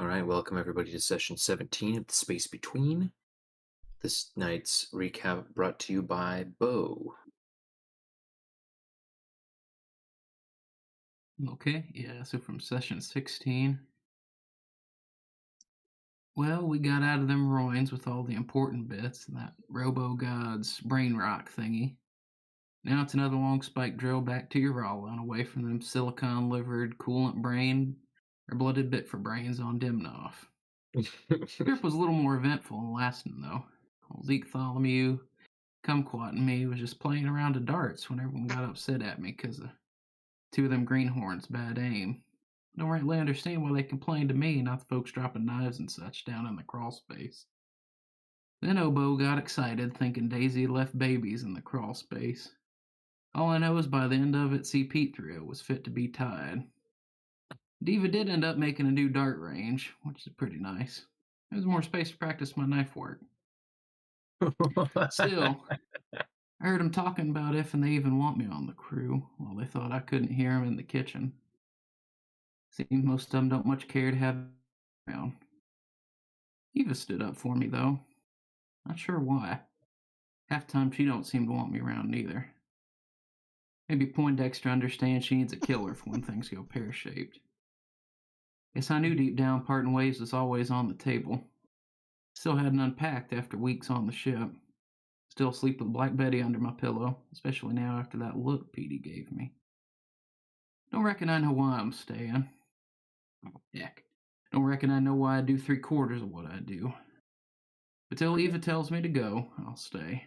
All right, welcome everybody to session 17 of The Space Between. This night's recap brought to you by Bo. Okay, yeah, so from session 16. Well, we got out of them ruins with all the important bits and that Robo-God's brain rock thingy. Now it's another long spike drill back to Ural and away from them silicon-livered coolant brain or blooded bit for brains on Dimnoff. Trip was a little more eventful and lasting, though. Old Zeke Tholomew, Kumquat, and me was just playing around to darts when everyone got upset at me because of two of them greenhorns' bad aim. Don't rightly understand why they complained to me, not the folks dropping knives and such down in the crawl space. Then Obo got excited, thinking Daisy had left babies in the crawl space. All I know is by the end of it, CP3 was fit to be tied. Diva did end up making a new dart range, which is pretty nice. It was more space to practice my knife work. Still, I heard them talking about if and they even want me on the crew, while they thought I couldn't hear them in the kitchen. Seems most of them don't much care to have me around. Eva stood up for me, though. Not sure why. Half the time she don't seem to want me around neither. Maybe Poindexter understands she needs a killer for when things go pear-shaped. Guess I knew deep down parting ways was always on the table. Still hadn't unpacked after weeks on the ship. Still sleep with Black Betty under my pillow, especially now after that look Petey gave me. Don't reckon I know why I'm staying. Oh, heck. Don't reckon I know why I do 3/4 of what I do. But till Eva tells me to go, I'll stay.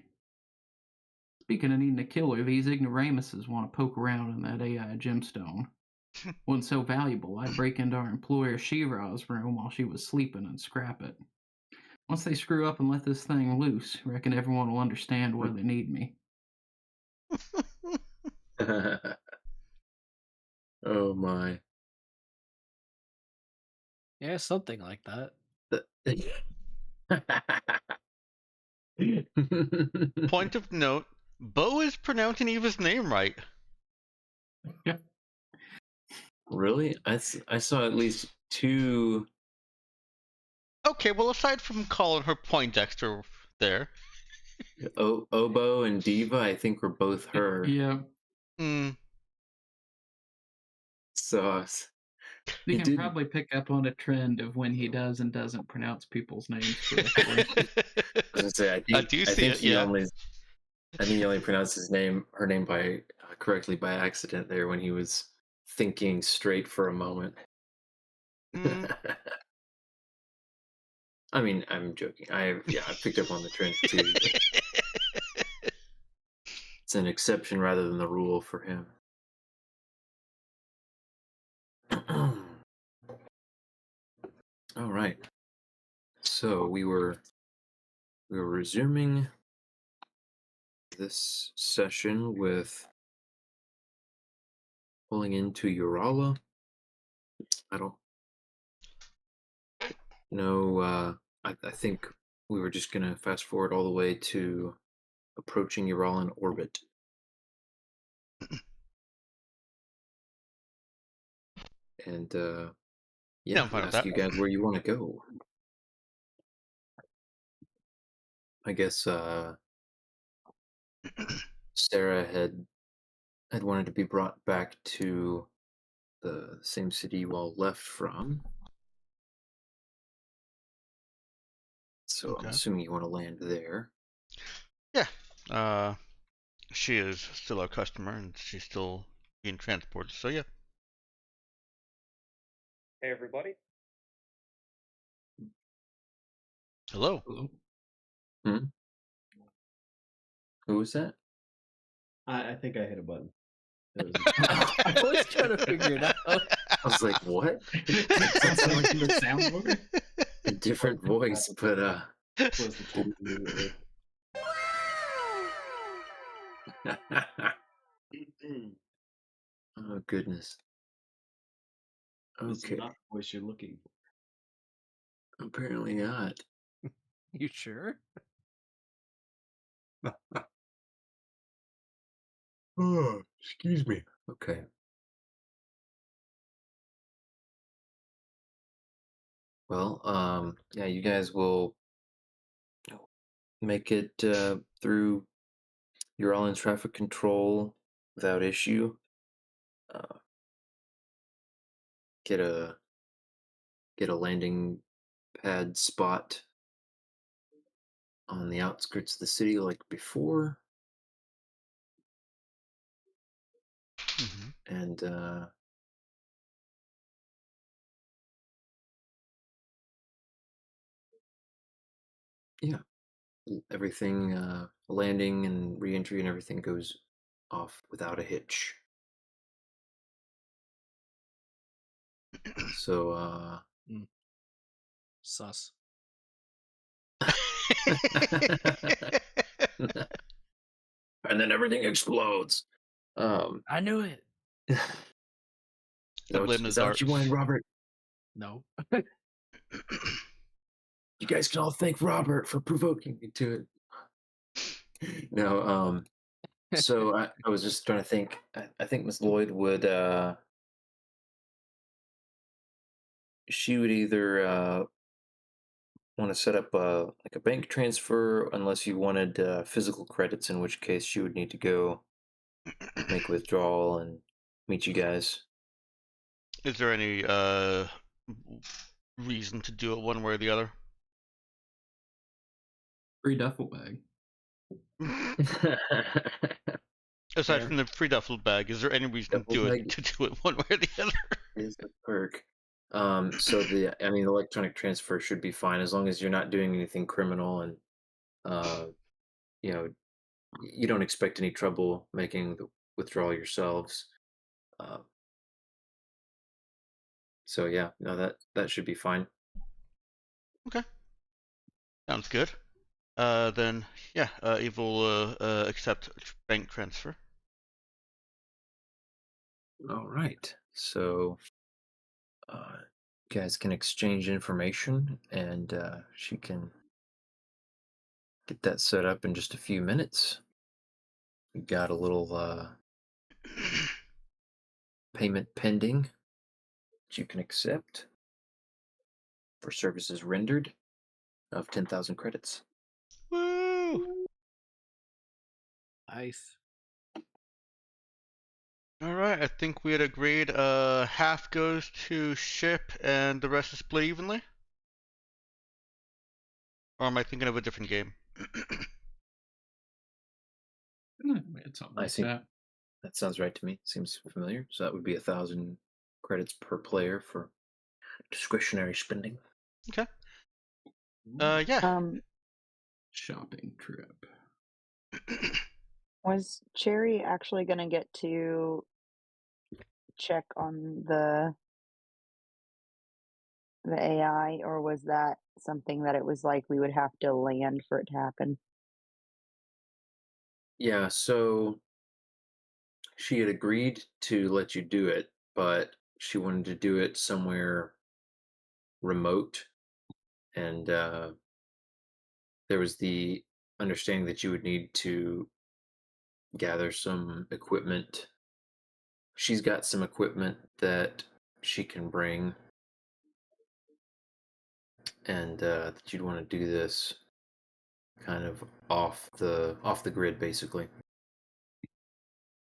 Speaking of needing a killer, these ignoramuses want to poke around in that AI gemstone. Wasn't so valuable, I'd break into our employer Shira's room while she was sleeping and scrap it. Once they screw up and let this thing loose, reckon everyone will understand why they need me. Oh my. Yeah, something like that. Point of note, Bo is pronouncing Eva's name right. Really? I saw at least two. Okay, well, aside from calling her Poindexter there. Obo and Diva, I think were both her. Yeah. So You can probably pick up on a trend of when he does and doesn't pronounce people's names correctly. I was gonna say, I do see it, yeah. I think he only pronounced her name correctly by accident there when he was thinking straight for a moment. I mean, I'm joking. I picked up on the trend too. It's an exception rather than the rule for him. All right. So we were resuming this session with pulling into Urala. I don't know. I think we were just gonna fast forward all the way to approaching Uralan orbit. And yeah, I'm fine with ask that. you guys where you want to go. I guess Sarah had wanted to be brought back to the same city you all left from. So I'm Okay. assuming you want to land there. Yeah. She is still our customer, and she's still being transported, so yeah. Hey, everybody. Hello. Hmm? Who was that? I think I hit a button. I was trying to figure it out. I was like, what? Sounds like you were soundboard. A different voice, but Was the time immediately. Oh goodness. This Okay. is not the voice you're looking for. Apparently not. You sure? Oh, excuse me. Okay. Well, yeah, you guys will make it through. You're all in traffic control without issue. Uh, get a get a landing pad spot on the outskirts of the city like before, Hmm. and yeah, everything, landing and reentry and everything goes off without a hitch. So, Sus. and then everything explodes. I knew it. I blame the Is that what you wanted, darts. Robert? No. You guys can all thank Robert for provoking me to it. No, so I was just trying to think. I think Miss Lloyd would she would either want to set up like a bank transfer unless you wanted physical credits, in which case she would need to go make a withdrawal and meet you guys. Is there any reason to do it one way or the other? Free duffel bag. Aside Fair. from the free duffel bag, is there any reason Duffel bag to do it one way or the other? is a perk. So I mean, electronic transfer should be fine as long as you're not doing anything criminal and uh, you know, you don't expect any trouble making the withdrawal yourselves. Uh, so yeah, no, that should be fine. Okay, sounds good. Then yeah, Eve will accept bank transfer. All right. So you guys can exchange information, and she can get that set up in just a few minutes. We got a little payment pending that you can accept for services rendered of 10,000 credits. Woo! Nice. All right, I think we had agreed. Half goes to ship, and the rest is split evenly. Or am I thinking of a different game? It's something I like see. that. That sounds right to me. Seems familiar. So that would be 1,000 credits per player for discretionary spending. Okay. Yeah. Shopping trip. Was Cherry actually gonna get to check on the AI, or was that something that it was like we would have to land for it to happen? Yeah, so she had agreed to let you do it, but she wanted to do it somewhere remote, and there was the understanding that you would need to gather some equipment. She's got some equipment that she can bring, and that you'd want to do this kind of off the grid, basically.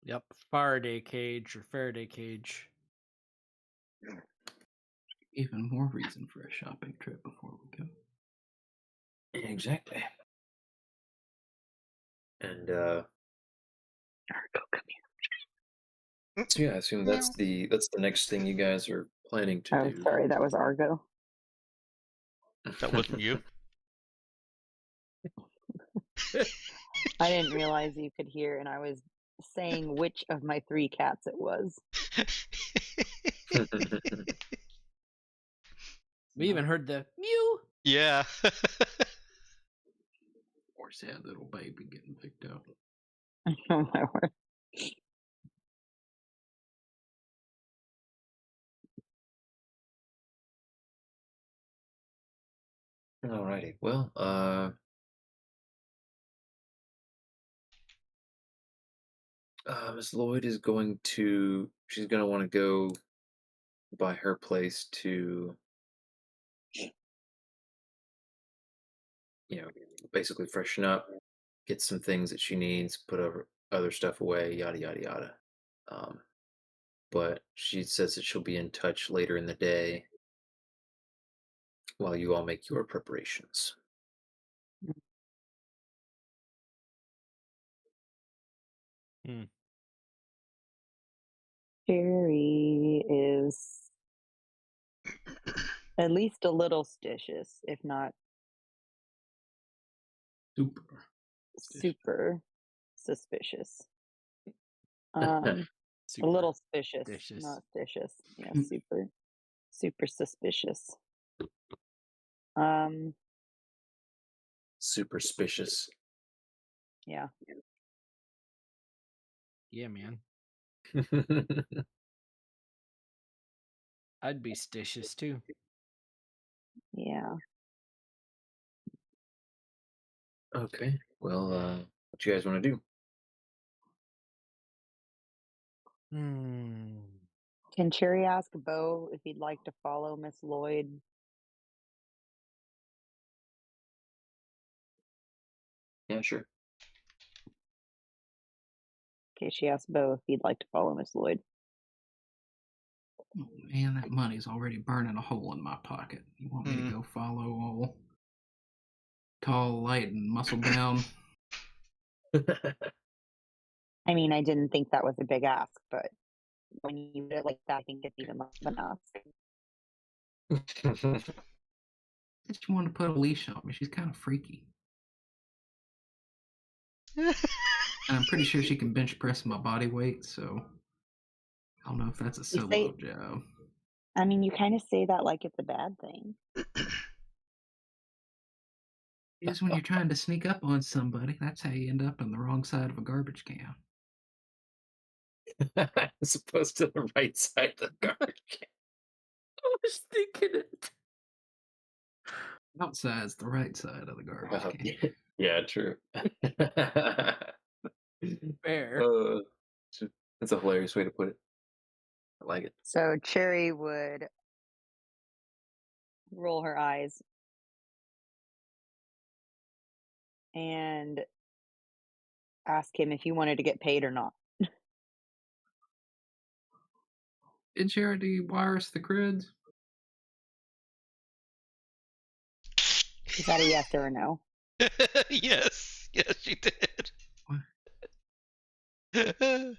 Yep. Faraday cage or Faraday cage. Even more reason for a shopping trip before we go. Exactly. And Argo, come here. so yeah, I assume that's the next thing you guys are planning to Oh, do. sorry, that was Argo. That wasn't you. I didn't realize you could hear, and I was saying which of my 3 cats it was. We even heard the mew. Yeah. Poor sad little baby getting picked up. Oh my word. Alrighty. Well, Miss Lloyd is going to. She's going to want to go by her place to basically freshen up, get some things that she needs, put other stuff away, yada yada yada. Um, but she says that she'll be in touch later in the day while you all make your preparations. Jerry is at least a little stitious, if not Super. super suspicious. A little suspicious, Dishes. not stitious. Yeah, Mm. super suspicious. Superstitious. Yeah. Yeah, man. I'd be stitious too. Yeah. Okay. Well, what you guys want to do? Can Cherry ask Bo if he'd like to follow Miss Lloyd? Yeah, sure. Okay, she asked Bo if he'd like to follow Miss Lloyd. Oh, man, that money's already burning a hole in my pocket. You want me to go follow all tall, light, and muscle bound? I mean, I didn't think that was a big ask, but when you put it like that, I think it's even less of an ask. I just want to put a leash on me. She's kind of freaky. And I'm pretty sure she can bench press my body weight, so I don't know if that's a solo job. I mean, you kind of say that like it's a bad thing. Because when you're trying to sneak up on somebody, that's how you end up on the wrong side of a garbage can. As opposed to the right side of the garbage can. I was thinking it. Outside's the right side of the garbage can. Yeah, true. Fair. That's a hilarious way to put it. I like it. So Cherry would roll her eyes and ask him if he wanted to get paid or not. Did Charity wire us the creds? Is that a yes or a no? Yes, she did. Well,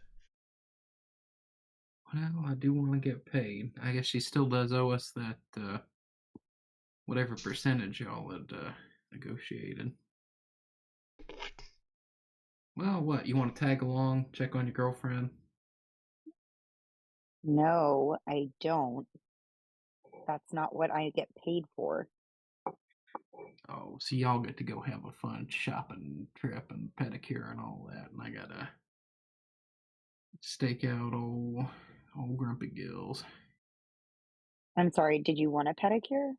I do want to get paid. I guess she still does owe us that, whatever percentage y'all had negotiated. Well, what? You want to tag along, check on your girlfriend? No, I don't. That's not what I get paid for. Oh, so y'all get to go have a fun shopping trip and pedicure and all that, and I gotta stake out old Grumpy Gills. I'm sorry, did you want a pedicure?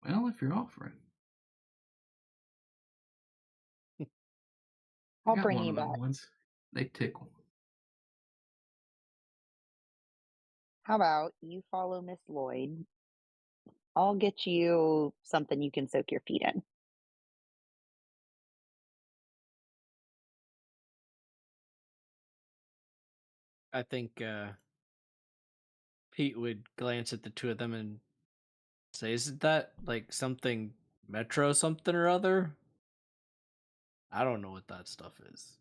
Well, if you're offering. I'll I got bring one you of them back. ones. They tickle. How about you follow Miss Lloyd? I'll get you something you can soak your feet in. I think Pete would glance at the two of them and say, "Isn't that like something Metro something or other? I don't know what that stuff is."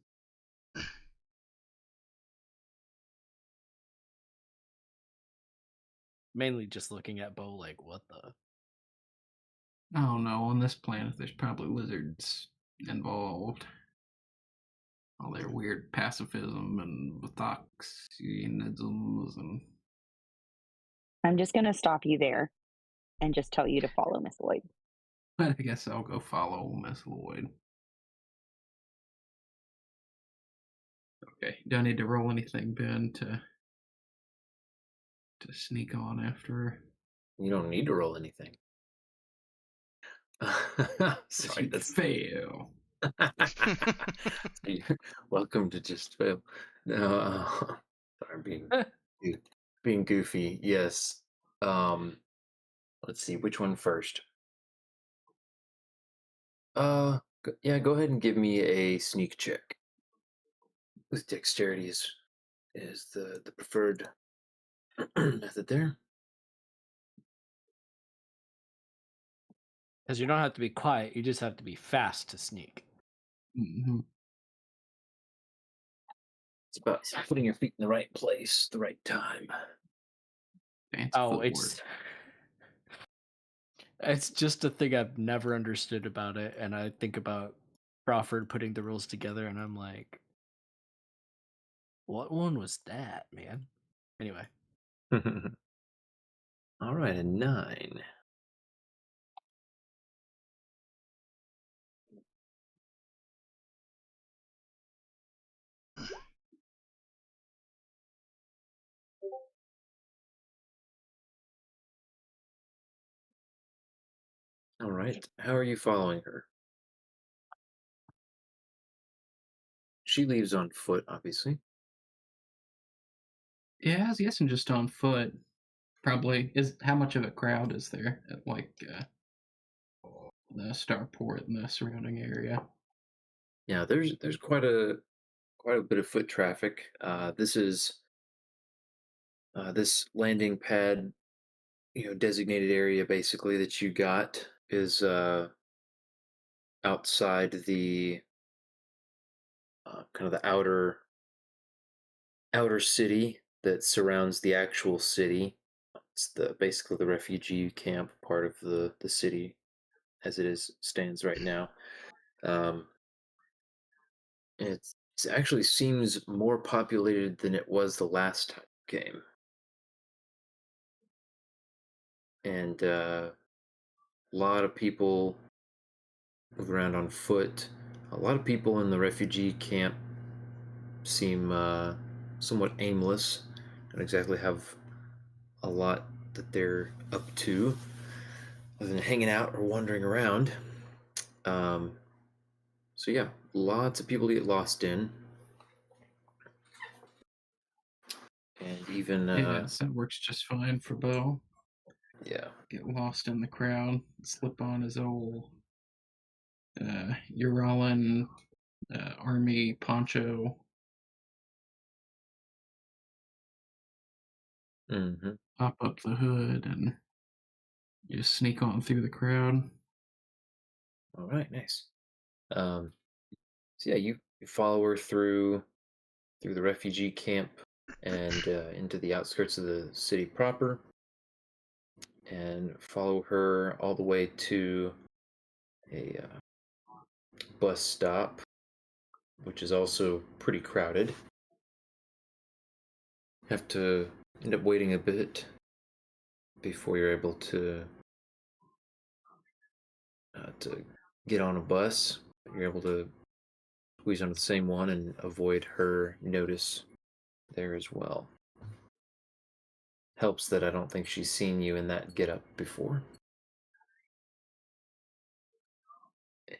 Mainly just looking at Bo like, what the? I don't know. On this planet, there's probably lizards involved. All their weird pacifism and Vithoxianisms and. I'm just going to stop you there and just tell you to follow Miss Lloyd. But I guess I'll go follow Miss Lloyd. Okay. Do I need to roll anything, Ben, to sneak on after her? You don't need to roll anything. Sorry, You that's fail. Welcome to Just Fail. No, sorry, being goofy. Yes. Let's see which one first. Yeah, go ahead and give me a sneak check. With dexterity is the preferred method there. Because you don't have to be quiet, you just have to be fast to sneak. Hmm. It's about putting your feet in the right place, the right time. Fancy Oh, footwork. it's just a thing I've never understood about it, and I think about Crawford putting the rules together, and I'm like, what one was that, man? Anyway, All right, a 9. All right, how are you following her? She leaves on foot, obviously. Yeah, I was guessing just on foot. Probably is. How much of a crowd is there at the starport and the surrounding area? Yeah, there's quite a bit of foot traffic. This landing pad, designated area basically that you got is outside the kind of the outer city that surrounds the actual city. It's the basically the refugee camp part of the city as it stands right now. Um, it actually seems more populated than it was the last time you came, and a lot of people move around on foot. A lot of people in the refugee camp seem somewhat aimless, don't exactly have a lot that they're up to other than hanging out or wandering around. Um, so yeah, lots of people get lost in, and even Yes, that works just fine for Bo. yeah, Get lost in the crowd, slip on his old Uralin army poncho, hmm pop up the hood, and just sneak on through the crowd. all right, nice. Um, so yeah, you follow her through the refugee camp and into the outskirts of the city proper, and follow her all the way to a bus stop, which is also pretty crowded. Have to end up waiting a bit before you're able to get on a bus. You're able to squeeze onto the same one and avoid her notice there as well. Helps that I don't think she's seen you in that get up before.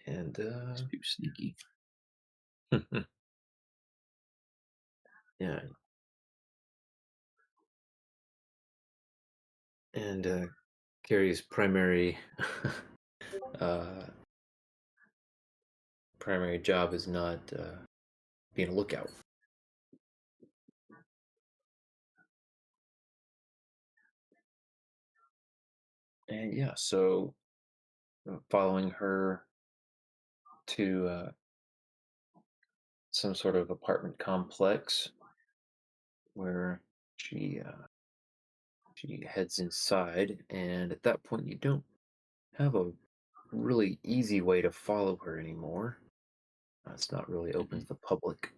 And It's too sneaky. yeah. And Carrie's uh, primary job is not being a lookout. And yeah, so following her to some sort of apartment complex where she she heads inside, and at that point you don't have a really easy way to follow her anymore. It's not really open to the public.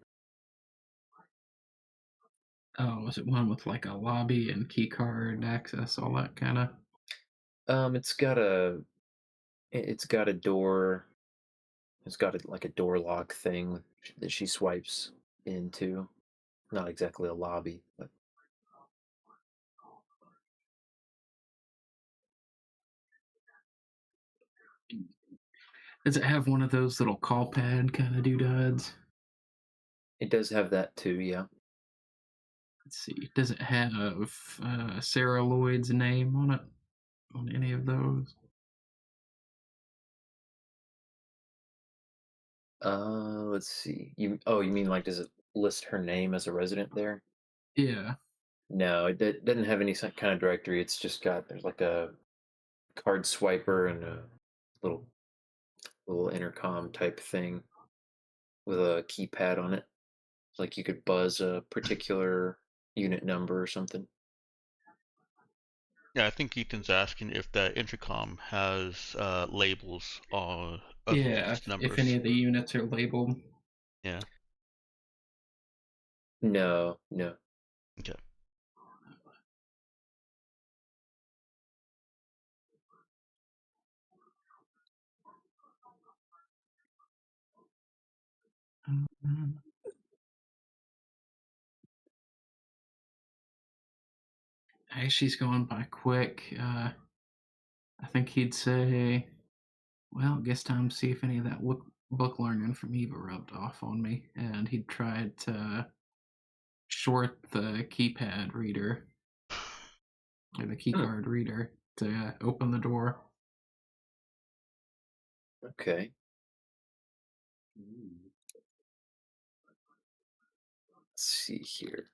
Oh, was it one with like a lobby and key card access, all that kind of? It's got a door. It's got like a door lock thing that she swipes into. Not exactly a lobby, but Does it have one of those little call pad kind of doodads? it does have that too. Yeah. Let's see. Does it have Sarah Lloyd's name on it? On any of those? Let's see. You mean like does it list her name as a resident there? Yeah. No, doesn't have any kind of directory. It's just there's like a card swiper and a little little intercom type thing with a keypad on it. Like you could buzz a particular unit number or something. Yeah, I think Ethan's asking if that intercom has labels of Yeah, these if any numbers. of the units are labeled. Yeah. No, no. Okay. Mhm. Hey, she's going by quick. I think he'd say, well, guess time to see if any of that book learning from Eva rubbed off on me. And he'd try to short the keypad reader or the Hmm. keycard reader to open the door. Okay. Let's see here.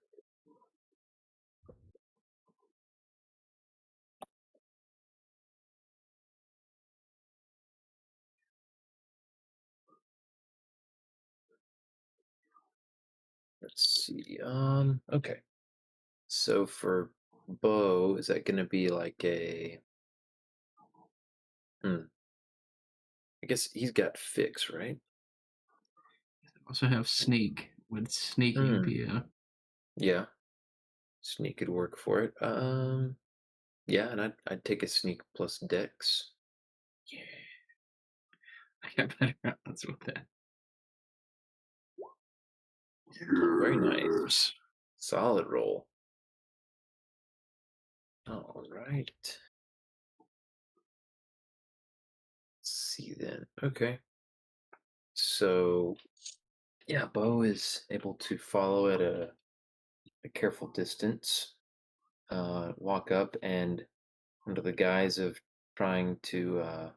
Let's see. Okay. So for Bo, is that going to be like a? I guess he's got fix, right? Also have sneak. Would sneaking Hmm. be a Yeah, sneak could work for it. Yeah, and I'd take a sneak plus dex. yeah? I got better odds with that. Very nice. Yes. Solid roll. All right. Let's see then. Okay. So yeah, Bo is able to follow at a careful distance, walk up and under the guise of trying to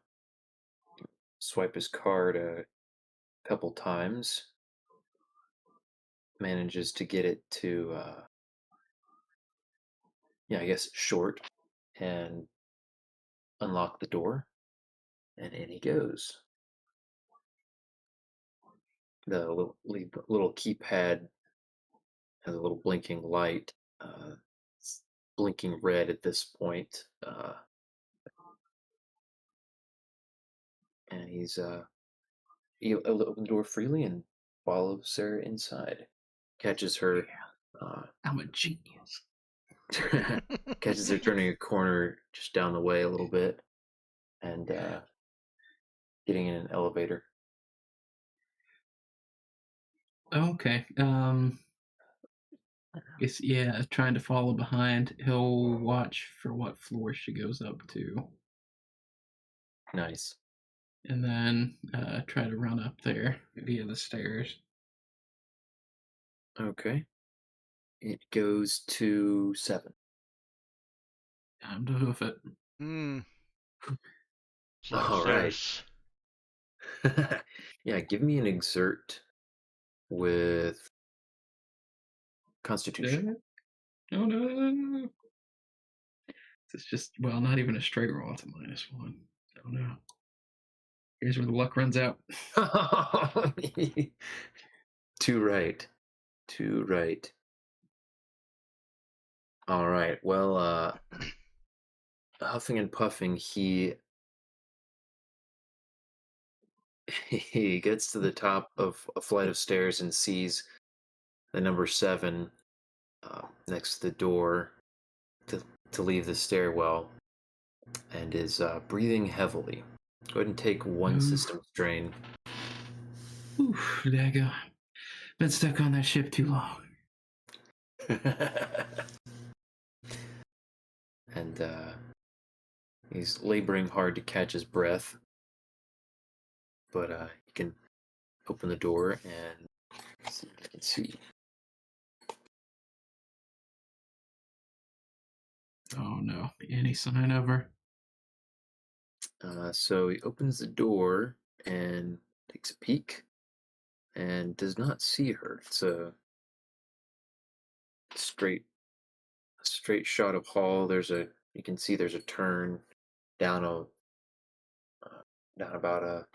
swipe his card a couple times, manages to get it to yeah, I guess short and unlock the door, and in he goes. The little keypad has a little blinking light, it's blinking red at this point, and he'll open the door freely and follows her inside. Catches her, I'm a genius. catches her turning a corner just down the way a little bit, and getting in an elevator. Okay. Guess yeah, trying to follow behind. He'll watch for what floor she goes up to, Nice. and then try to run up there via the stairs. Okay. It goes to 7. Time to hoof it. Hmm. It's a lot of All right. stairs. Yeah, give me an exert with Constitution. No, no, no, no. It's just well, not even a straight roll. It's a -1. Oh no. Here's where the luck runs out. Too right. Too right. All right. Well, huffing and puffing, he gets to the top of a flight of stairs and sees the number 7 next to the door to leave the stairwell, and is breathing heavily. Go ahead and take 1 Oof. system strain. Oof, daggone. Been stuck on that ship too long. And he's laboring hard to catch his breath, but he can open the door and see if I can see. Oh no. Any sign of her? So he opens the door and takes a peek. and does not see her. It's a straight straight shot of hall. You can see there's a turn down down about a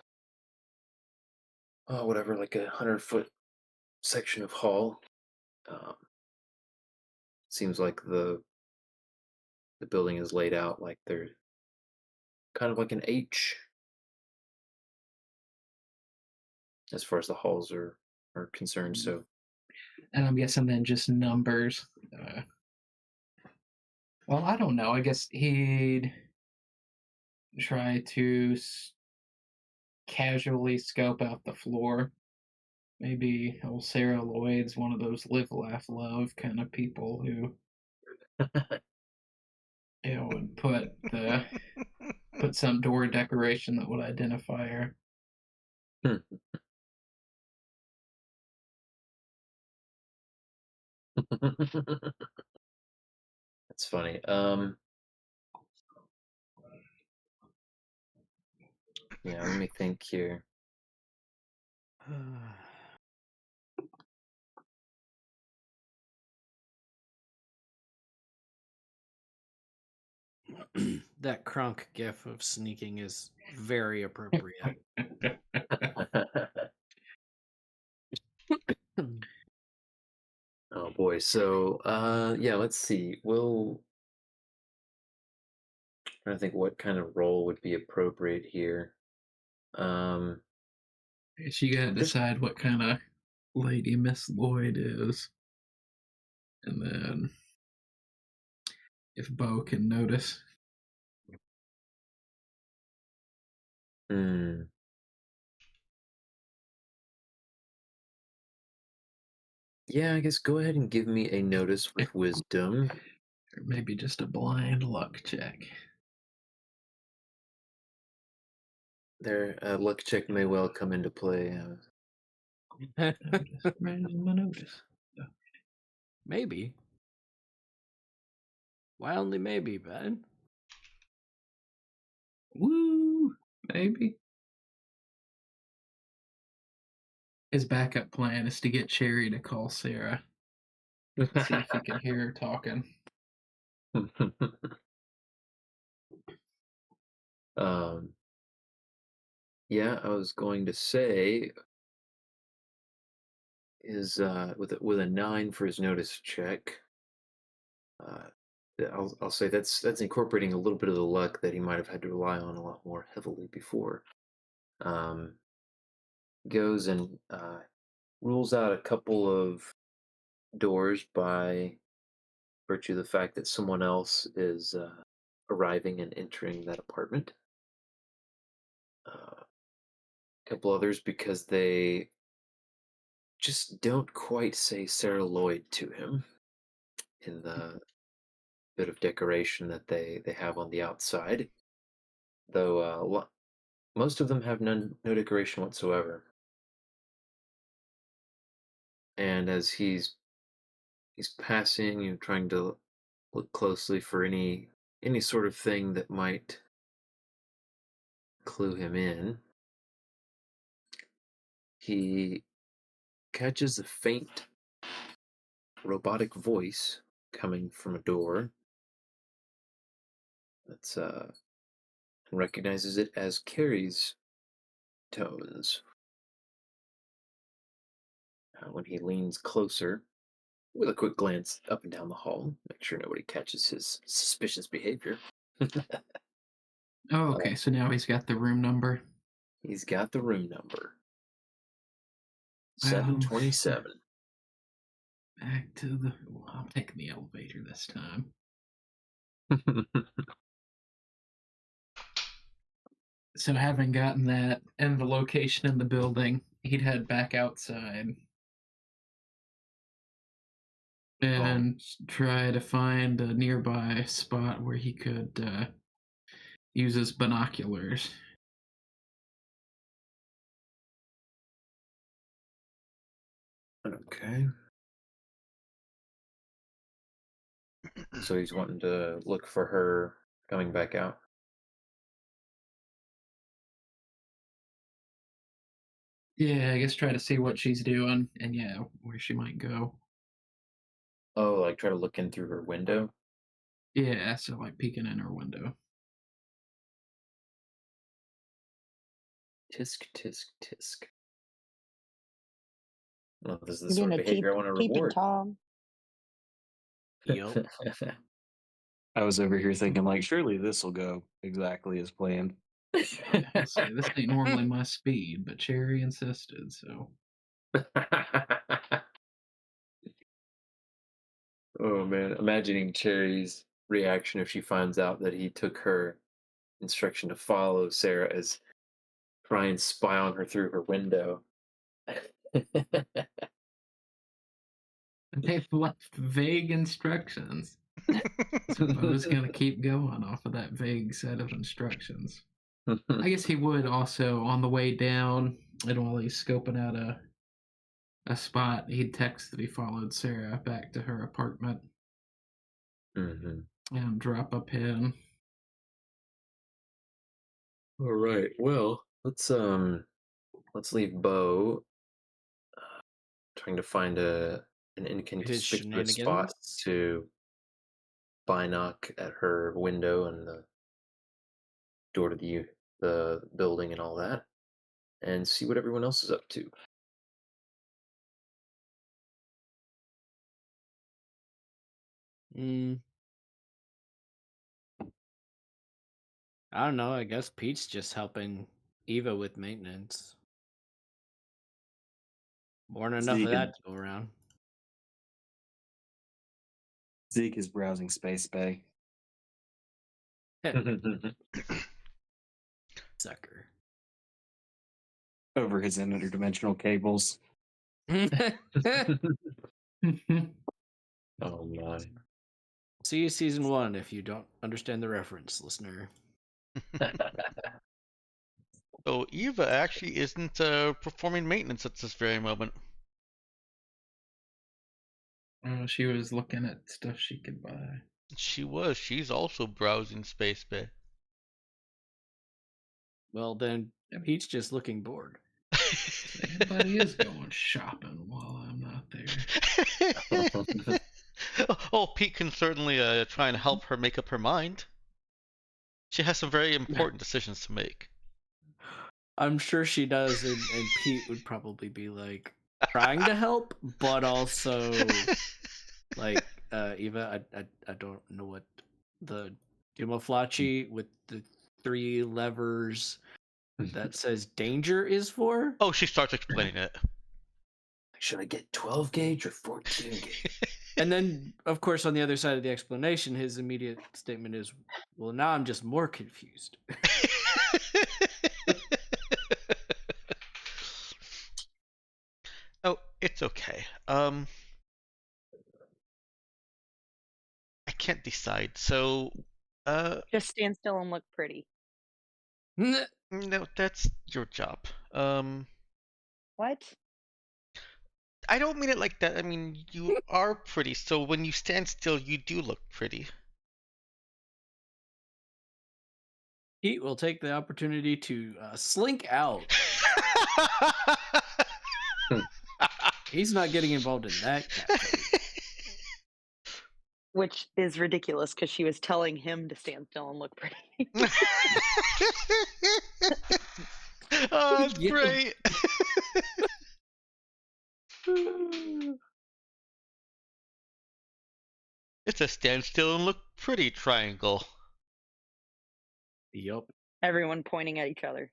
whatever, like 100-foot section of hall. Um, seems like the building is laid out like they're kind of like an H as far as the halls are concerned. So And I'm guessing then just numbers. Well, I don't know. I guess he'd try to casually scope out the floor. Maybe old Sarah Lloyd's one of those live, laugh, love kind of people who, would put some door decoration that would identify her. that's funny. Yeah, let me think here. That Krunk gif of sneaking is very appropriate. Oh boy. So yeah, let's see. I think what kind of role would be appropriate here. Um Guess you gotta decide what kind of lady Miss Lloyd is. And then if Bo can notice. hmm. Yeah, I guess go ahead and give me a notice with wisdom. Or maybe just a blind luck check. Their luck check may well come into play. Notice. Random notice. Maybe. Why only maybe, Ben? Woo! Maybe. His backup plan is to get Cherry to call Sarah. See if he can hear her talking. Yeah, I was going to say is with a 9 for his notice check. I'll say that's incorporating a little bit of the luck that he might have had to rely on a lot more heavily before. Goes and rules out a couple of doors by virtue of the fact that someone else is arriving and entering that apartment. A couple others because they just don't quite say Sarah Lloyd to him in the bit of decoration that they have on the outside. Though most of them have no decoration whatsoever. And as he's passing, trying to look closely for any sort of thing that might clue him in, he catches a faint robotic voice coming from a door that's and recognizes it as Carrie's tones. When he leans closer, with a quick glance up and down the hall, make sure nobody catches his suspicious behavior. Oh, okay. So now he's got the room number. He's got the room number. Well, 727. Back to the. I'm taking the elevator this time. So having gotten that and the location in the building, he'd head back outside and try to find a nearby spot where he could use his binoculars. Okay. So he's wanting to look for her coming back out. Yeah, I guess try to see what she's doing and yeah, where she might go. Oh, like try to look in through her window. Yeah, so like peeking in her window. Tisk, tisk, tisk. Well, this is the You're sort being of a behavior I want to peeping reward. Tom. Yup. I was over here thinking, like, surely this will go exactly as planned. Yeah, let's see, this ain't normally my speed, but Cherry insisted, so Oh man, imagining Cherry's reaction if she finds out that he took her instruction to follow Sarah as try and spy on her through her window. they've left vague instructions. So Bo's gonna keep going off of that vague set of instructions. I guess he would also on the way down, and while he's scoping out a spot, he'd text that he followed Sarah back to her apartment hmm and drop a pin. All right. Well, let's leave Bo trying to find an inconspicuous spot shenanigans. to knock at her window and the door to the building and all that, and see what everyone else is up to. Mm, I don't know. I guess Pete's just helping Eva with maintenance. More than enough of Zeke, that to go around. Zeke is browsing Space Bay. Sucker. Over his interdimensional cables. Oh my. See season 1 if you don't understand the reference, listener. So Eva actually isn't performing maintenance at this very moment. She was looking at stuff she could buy. She was. She's also browsing Space Bay. Well, then Pete's just looking bored. Everybody is going shopping while I'm not there. Oh, Pete can certainly try and help her make up her mind. She has some very important decisions to make. I'm sure she does, and Pete would probably be like trying to help, but also like Eva, I don't know what the Dumaflachi with the 3 levers that says danger is for. Oh, she starts explaining it. Should I get 12 gauge or 14 gauge? And then, of course, on the other side of the explanation, his immediate statement is, well, now I'm just more confused. Oh, it's okay. I can't decide. So, Just stand still and look pretty. no, that's your job. What? I don't mean it like that. I mean, you are pretty, so when you stand still, you do look pretty. Pete will take the opportunity to slink out. He's not getting involved in that catfight. Which is ridiculous because she was telling him to stand still and look pretty. Oh, that's Yeah. great. It's a stand still and look pretty triangle. Yup. Everyone pointing at each other.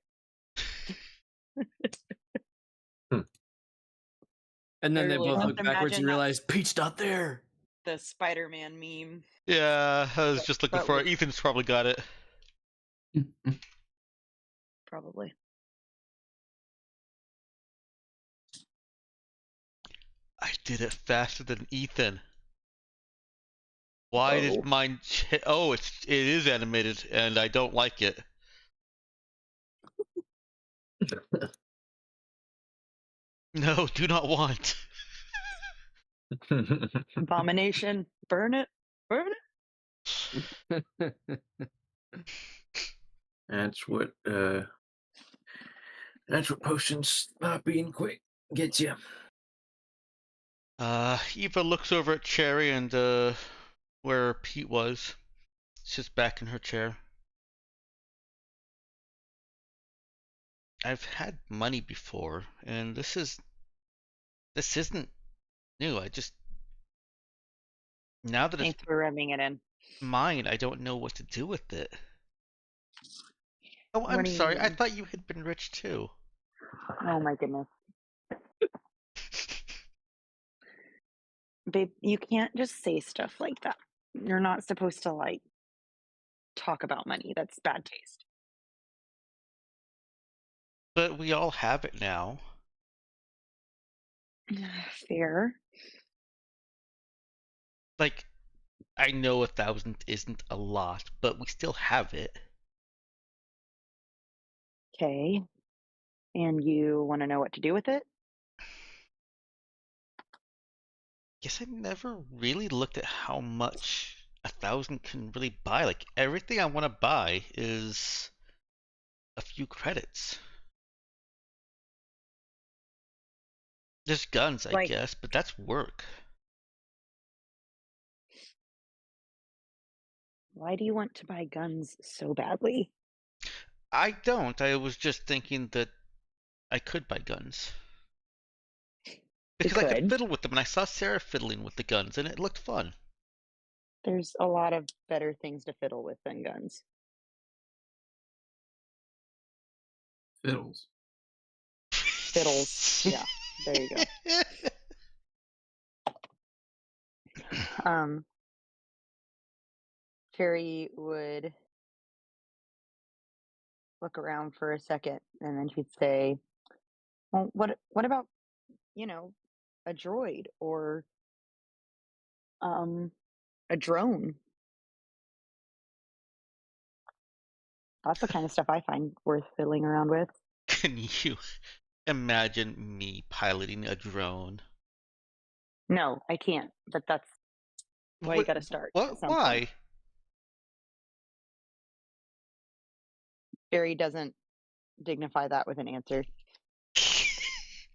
And then I they really both just look backwards and imagine that- realize Pete's not there. The Spider-Man meme. Yeah, I was just looking But for it. with- Ethan's probably got it. Probably. I did it faster than Ethan. Why Oh. did mine? Oh, it is animated, and I don't like it. No, do not want. Abomination. Burn it. Burn it. That's That's what potions not being quick gets you. Eva looks over at Cherry and where Pete was. She's back in her chair. I've had money before, and this isn't new. Now that it's Thanks for rubbing it in. mine, I don't know what to do with it. Oh, What I'm do you sorry. I mean? thought you had been rich too. Oh my goodness. Babe, you can't just say stuff like that. You're not supposed to like talk about money. That's bad taste. But we all have it now. Fair. Like, I know 1,000 isn't a lot, but we still have it. Okay. And you want to know what to do with it? Guess I never really looked at how much 1,000 can really buy. Like, everything I want to buy is a few credits. There's guns, I Like, guess, but that's work. why do you want to buy guns so badly? I don't. I was just thinking that I could buy guns. You Because I could could. fiddle with them, and I saw Sarah fiddling with the guns, and it looked fun. There's a lot of better things to fiddle with than guns. Fiddles. Fiddles. Yeah, there you go. Cherry would look around for a second and then she'd say, well, what about, you know, a droid or a drone? That's the kind of stuff I find worth fiddling around with. Can you imagine me piloting a drone? No, I can't, but that's why you What? gotta start What? at some Why? point. Cherry doesn't dignify that with an answer.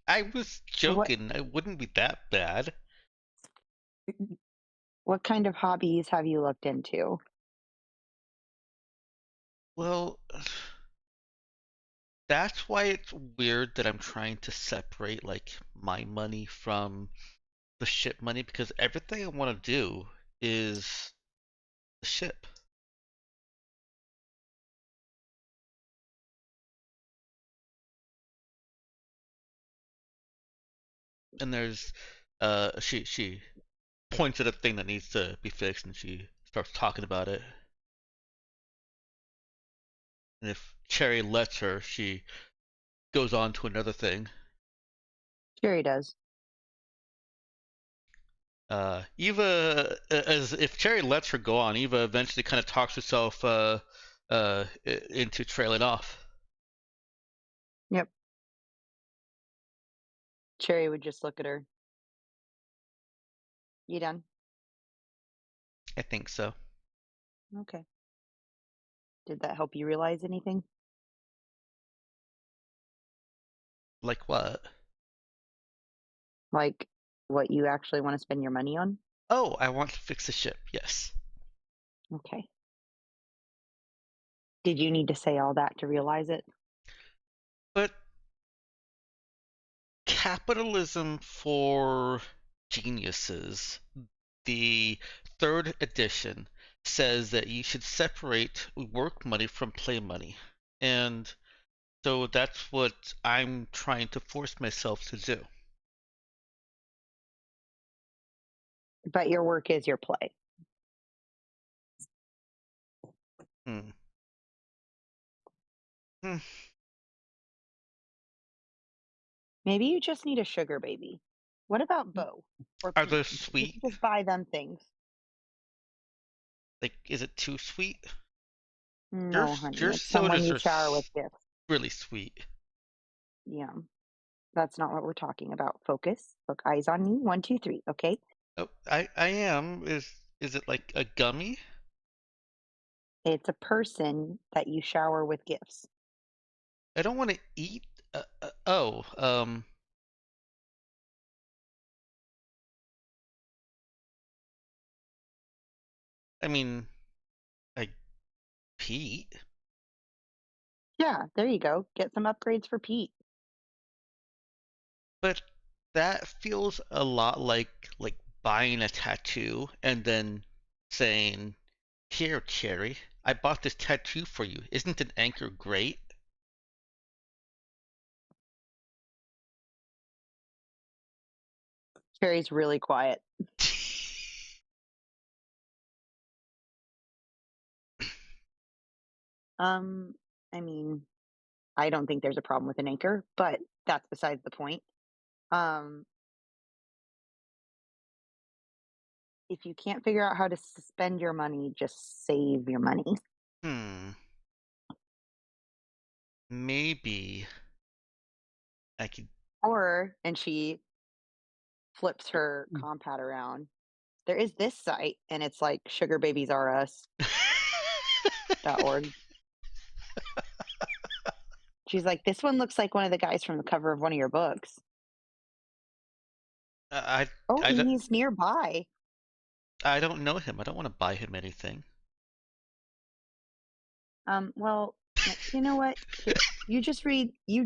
I was What joking. It wouldn't be that bad. what kind of hobbies have you looked into? Well, that's why it's weird that I'm trying to separate like my money from the ship money, because everything I want to do is the ship. And there's she points at a thing that needs to be fixed, and she starts talking about it. And if Cherry lets her, she goes on to another thing. Cherry does. Eva, as if Cherry lets her go on, Eva eventually kind of talks herself into trailing off. Yep. Cherry would just look at her. You done? I think so. Okay. Did that help you realize anything? Like what? Like what you actually want to spend your money on? Oh, I want to fix the ship. Yes. Okay. Did you need to say all that to realize it? But Capitalism for Geniuses, the third edition, says that you should separate work money from play money. And so that's what I'm trying to force myself to do. But your work is your play. Hmm. Hmm. Maybe you just need a sugar baby. What about Bo? Or Are Pete? those You sweet? can just buy them things. Like, is it too sweet? No, honey. Your It's someone sodas you are shower with gifts. really sweet. Yeah. That's not what we're talking about. Focus. Look, eyes on me. 1, 2, 3. Okay. Oh, I am. Is it like a gummy? It's a person that you shower with gifts. I don't want to eat Oh, I mean, like Pete. Yeah, there you go. Get some upgrades for Pete. But that feels a lot like buying a tattoo and then saying, "Here, Cherry, I bought this tattoo for you. Isn't an anchor great?" Cherry's really quiet. I mean, I don't think there's a problem with an anchor, but that's besides the point. Um, if you can't figure out how to spend your money, just save your money. Hmm. Maybe I could. And she flips her compad around. There is this site, and it's like sugarbabiesrus.org. She's like, this one looks like one of the guys from the cover of one of your books. I Oh, I and don't he's nearby. I don't know him. I don't want to buy him anything. Well, you know what? Here, you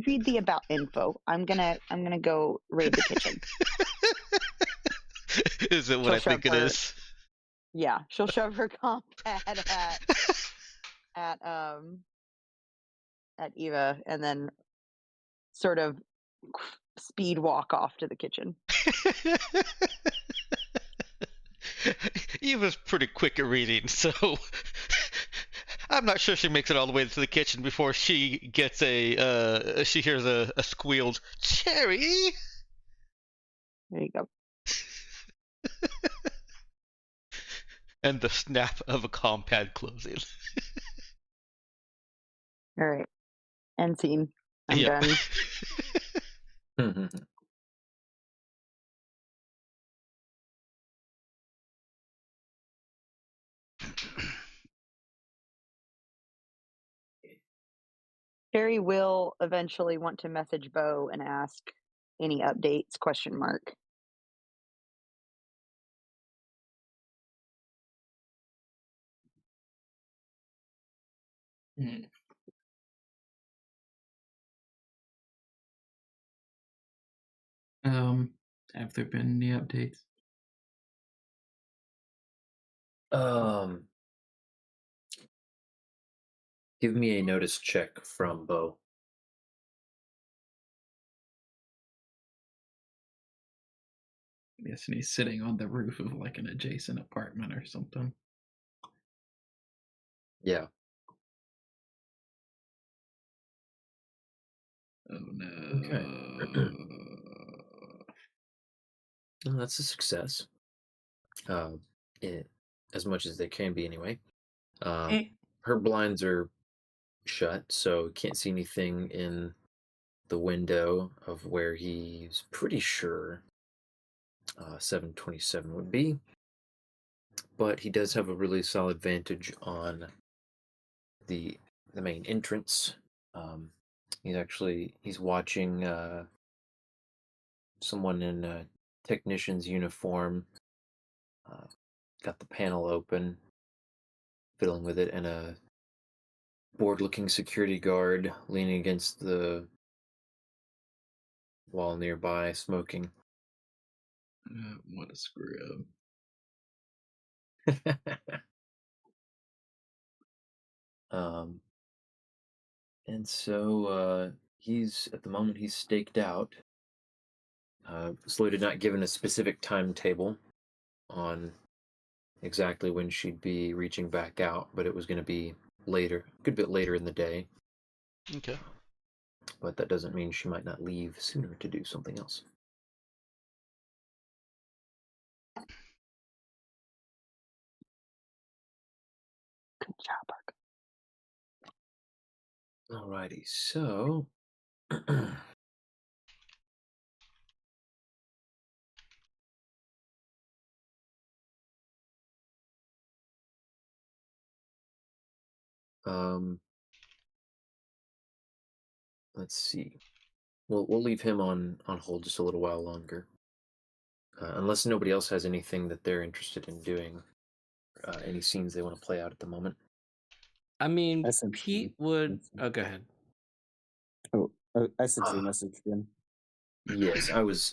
read the about info. I'm gonna go raid the kitchen. Is it what She'll I shove think it her is? Yeah, she'll shove her compad at at Eva and then sort of speed walk off to the kitchen. Eva's pretty quick at reading, so I'm not sure she makes it all the way to the kitchen before she gets she hears a squealed Cherry. There you go. And the snap of a compad closing. All right. End scene. I'm Yep. done. Harry will eventually want to message Bo and ask any updates, question mark. Hmm. Have there been any updates? Give me a notice check from Bo. I'm guessing he's sitting on the roof of like an adjacent apartment or something. Yeah. Oh no. Okay. Well, that's a success. It, as much as they can be anyway. Her blinds are shut, so can't see anything in the window of where he's pretty sure 727 would be. But he does have a really solid vantage on the main entrance. He's watching someone in a technician's uniform. Got the panel open, fiddling with it, and a bored-looking security guard leaning against the wall nearby, smoking. What a screw um, and so he's at the moment he's staked out. Sloyd had not given a specific timetable on exactly when she'd be reaching back out, but it was going to be later, a good bit later in the day. Okay. But that doesn't mean she might not leave sooner to do something else. Good job, Parker. Alrighty, so let's see. we'll leave him on hold just a little while longer, unless nobody else has anything that they're interested in doing. Any scenes they want to play out at the moment. I mean, I sent Pete you. would. Oh, go ahead. Oh, I sent you a Uh, message, Jim. yes, I was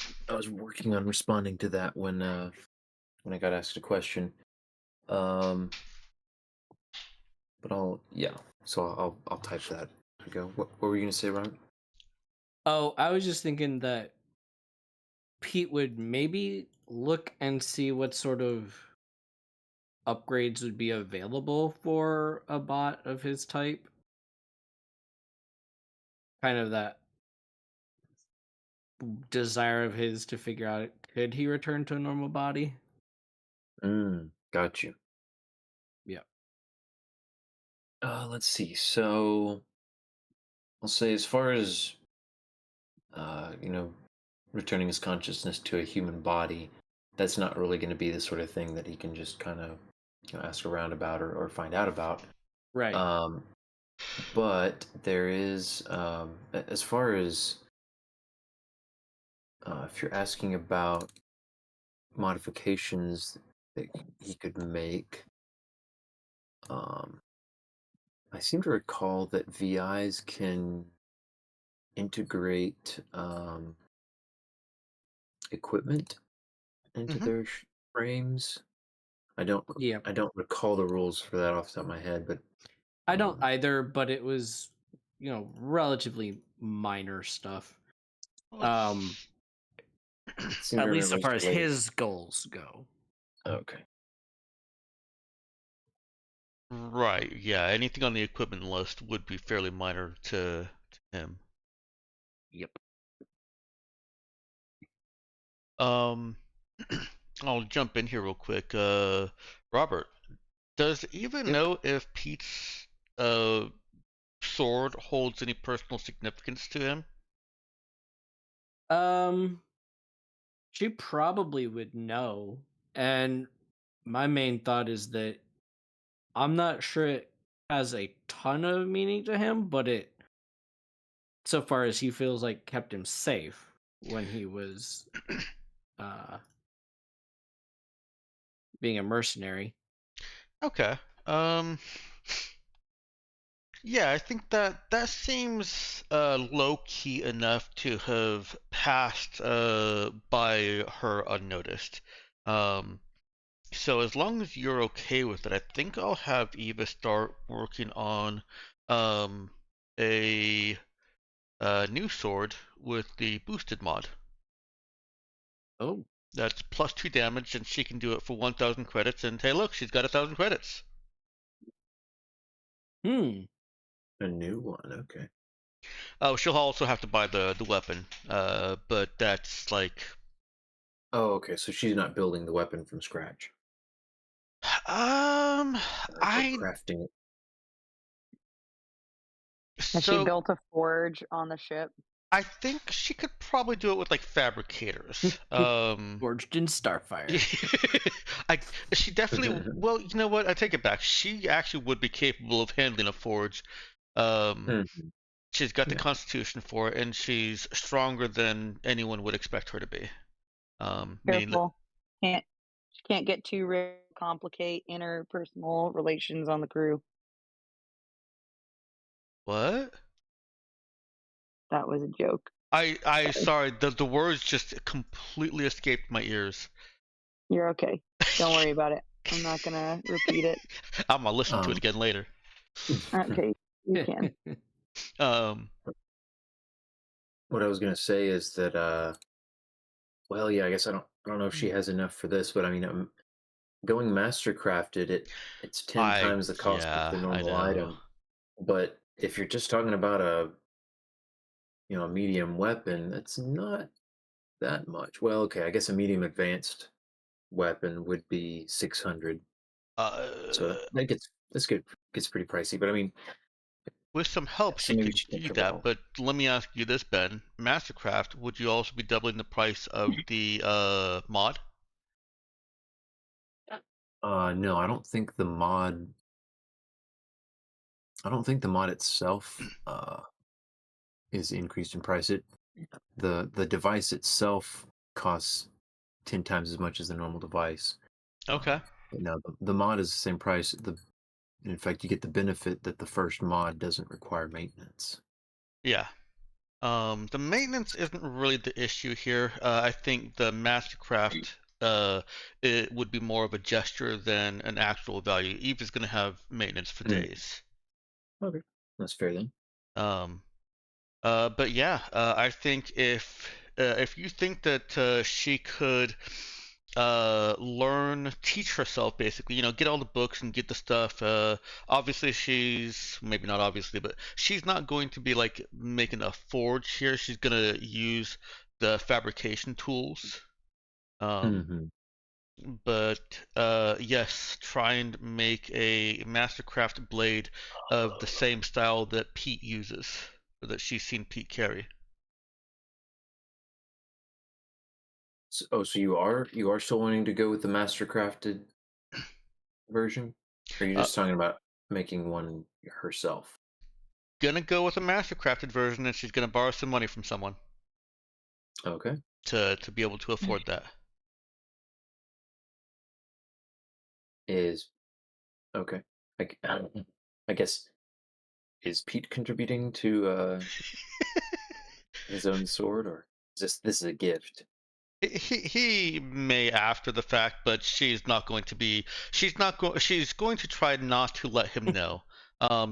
working on responding to that when I got asked a question. Um, but I'll type that. There we go. What were you gonna say, Robert? Oh, I was just thinking that Pete would maybe look and see what sort of upgrades would be available for a bot of his type. Kind of that desire of his to figure out could he return to a normal body? Got you. Yeah. Let's see. So I'll say, as far as returning his consciousness to a human body, that's not really going to be the sort of thing that he can just kind of ask around about or find out about. Right. But there is, as far as if you're asking about modifications that he could make, um, I seem to recall that VIs can integrate equipment into Mhm. their frames. I don't Yeah. I don't recall the rules for that off the top of my head, but I don't either, but it was, relatively minor stuff. seem to At least remember so far Mr. as Lake. his goals go. Okay. Right. Yeah. Anything on the equipment list would be fairly minor to him. Yep. Um, I'll jump in here real quick. Robert, does Eva Yep. know if Pete's sword holds any personal significance to him? She probably would know. And my main thought is that I'm not sure it has a ton of meaning to him, but it, so far as he feels like, kept him safe when he was being a mercenary. Okay. Yeah, I think that seems low key enough to have passed by her unnoticed. Um, so as long as you're okay with it, I think I'll have Eva start working on um a new sword with the boosted mod. Oh. That's +2 damage, and she can do it for 1,000 credits. And hey, look, she's got 1,000 credits. Hmm. A new one. Okay. Oh, she'll also have to buy the weapon. But that's like, Oh, okay. So she's not building the weapon from scratch. Or I crafting it. Has she so built a forge on the ship? I think she could probably do it with like fabricators. Forged in Starfire. I she definitely. Well, you know what? I take it back. She actually would be capable of handling a forge. Mhm. She's got the Yeah. constitution for it, and she's stronger than anyone would expect her to be. Meaning that Careful. She can't get too complicate interpersonal relations on the crew. what? That was a joke. I Sorry. sorry. The words just completely escaped my ears. You're okay. Don't worry about it. I'm not gonna repeat it. I'm gonna listen to it Um, again later. Okay, you can. Um, what I was gonna say is that, well, yeah, I guess I don't know if she has enough for this, but I mean, going mastercrafted, it's 10 times the cost of the I normal know. item. But if you're just talking about a medium weapon, that's not that much. Well, okay, I guess a medium advanced weapon would be 600. So Uh, that's good. Gets pretty pricey, but I mean, with some help, so she maybe could she can't do cover that. all. But let me ask you this, Ben. Mastercraft, would you also be doubling the price of the mod? No, I don't think the mod. I don't think the mod itself is increased in price. the device itself costs 10 times as much as the normal device. Okay. But no, the mod is the same price. In fact, you get the benefit that the first mod doesn't require maintenance. Yeah. The maintenance isn't really the issue here. I think the Mastercraft it would be more of a gesture than an actual value. Eve is going to have maintenance for days. Okay, that's fair then. But yeah, I think if you think that she could teach herself basically, get all the books and get the stuff. Obviously she's maybe not obviously, but she's not going to be like making a forge here. She's gonna use the fabrication tools. Mhm. But yes, try and make a Mastercraft blade of the same style that Pete uses, or that she's seen Pete carry. So you are still wanting to go with the Mastercrafted version? Or are you Uh, just talking about making one herself? Gonna go with a Mastercrafted version, and she's gonna borrow some money from someone Okay. to be able to afford that. Is okay. I guess is Pete contributing to his own sword, or is this is a gift? He may after the fact, but she's not going to be. She's going to try not to let him know.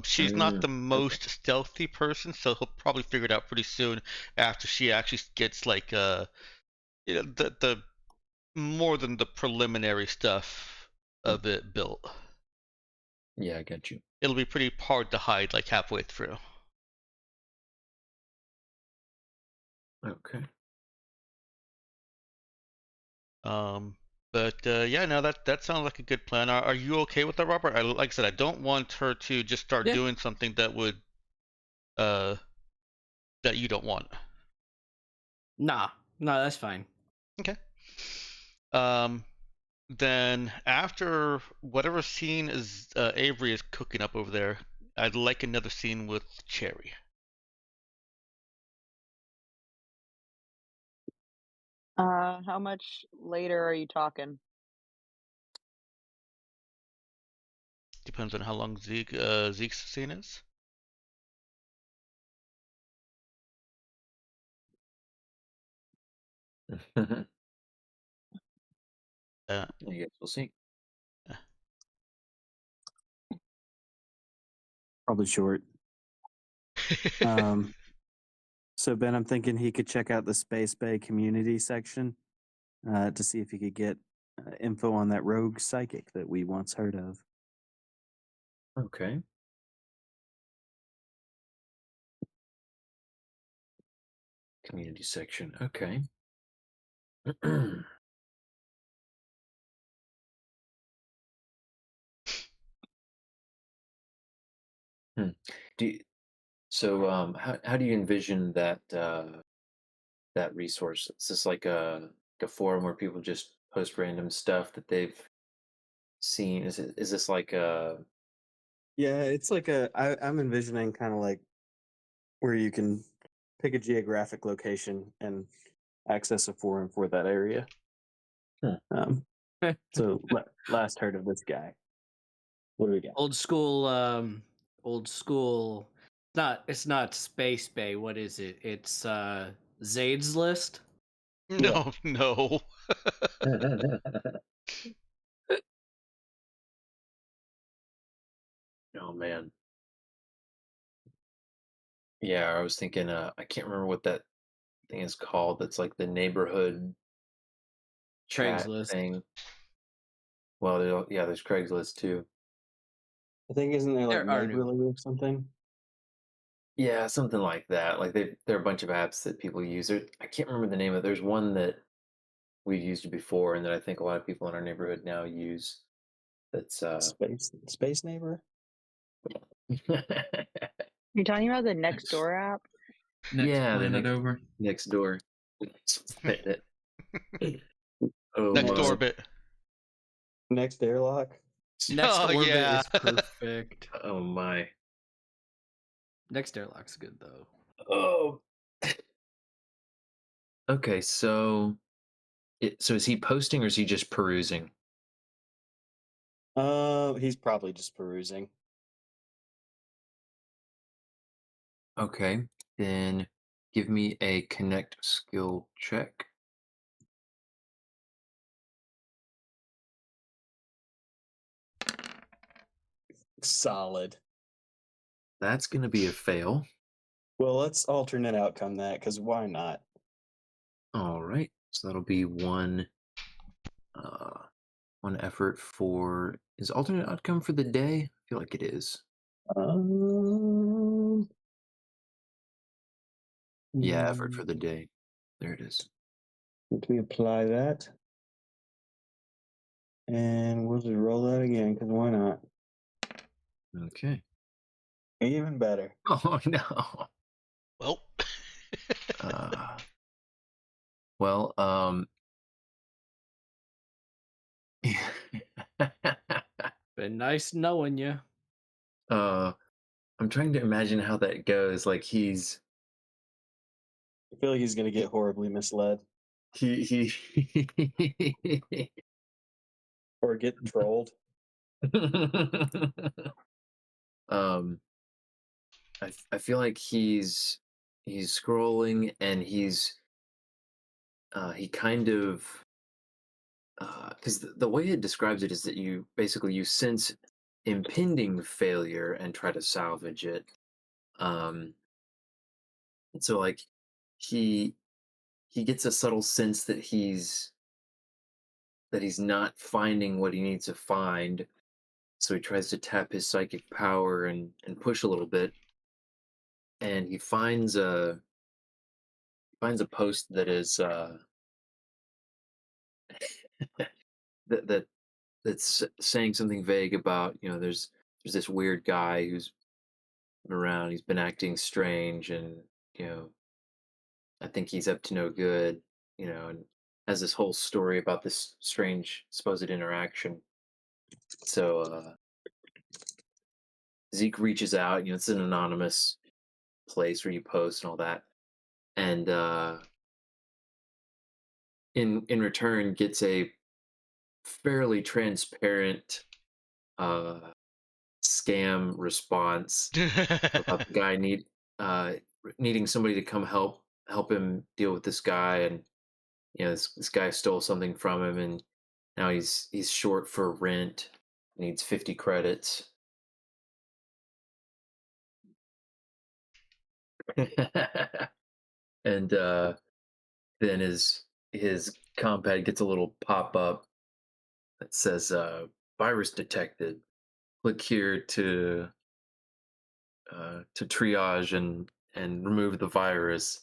She's not the Okay. most stealthy person, so he'll probably figure it out pretty soon after she actually gets like the more than the preliminary stuff of it built. Yeah, I get you. It'll be pretty hard to hide like halfway through. Okay. But yeah, no, that sounds like a good plan. Are you okay with that, Robert? Like I said, I don't want her to just start Yeah. doing something that would that you don't want. Nah, that's fine. Okay. Then after whatever scene is Avery is cooking up over there, I'd like another scene with Cherry. How much later are you talking? Depends on how long Zeke's scene is. I Uh, guess we'll see. Probably short. So Ben, I'm thinking he could check out the Space Bay community section to see if he could get info on that rogue psychic that we once heard of. Okay. Community section. Okay. Hmm. How do you envision that that resource? Is this like a forum where people just post random stuff that they've seen? Is this like a Yeah, it's like I'm envisioning kind of like where you can pick a geographic location and access a forum for that area. Hmm. So last heard of this guy. What do we got? Old school. It's not Space Bay. What is it? It's Zaid's List. No, no. Oh man. Yeah, I was thinking I can't remember what that thing is called. That's like the neighborhood chat Craigslist. thing. Well, there's Craigslist too. I think isn't there like There are new Neighborly or something? Yeah, something like that. Like there are a bunch of apps that people use. I can't remember the name of it. There's one that we've used before and that I think a lot of people in our neighborhood now use. That's Space Neighbor? You're talking about the Nextdoor app? Next Yeah, planet over. next door. Planet. Oh Next my. orbit. Next Airlock? Next Oh, Orbit yeah. is perfect. Oh my. Next Airlock's good though. Oh. Okay, so so is he posting or is he just perusing? He's probably just perusing. Okay, then give me a connect skill check. Solid. That's going to be a fail. Well, let's alternate outcome that, because why not? All right, so that'll be one effort for is alternate outcome for the day. I feel like it is. Yeah, effort for the day. There it is. Let me apply that. And we'll just roll that again, because why not? Okay. Even better. Oh no. Well, Uh, well, Been nice knowing you. I'm trying to imagine how that goes. Like I feel like he's going to get horribly misled he or get trolled. um I feel like he's scrolling and he kind of because the way it describes it is that you basically you sense impending failure and try to salvage it. um and so like he gets a subtle sense that he's not finding what he needs to find, so he tries to tap his psychic power and push a little bit, and he finds a post that is that that's saying something vague about, there's this weird guy who's been around, he's been acting strange, and you know I think he's up to no good, and has this whole story about this strange supposed interaction. So Zeke reaches out, it's an anonymous place where you post and all that, and in return gets a fairly transparent uh scam response about the guy uh needing somebody to come help him deal with this guy, and this guy stole something from him, and now he's short for rent, needs 50 credits. And then his compad gets a little pop-up that says virus detected, click here to triage and remove the virus.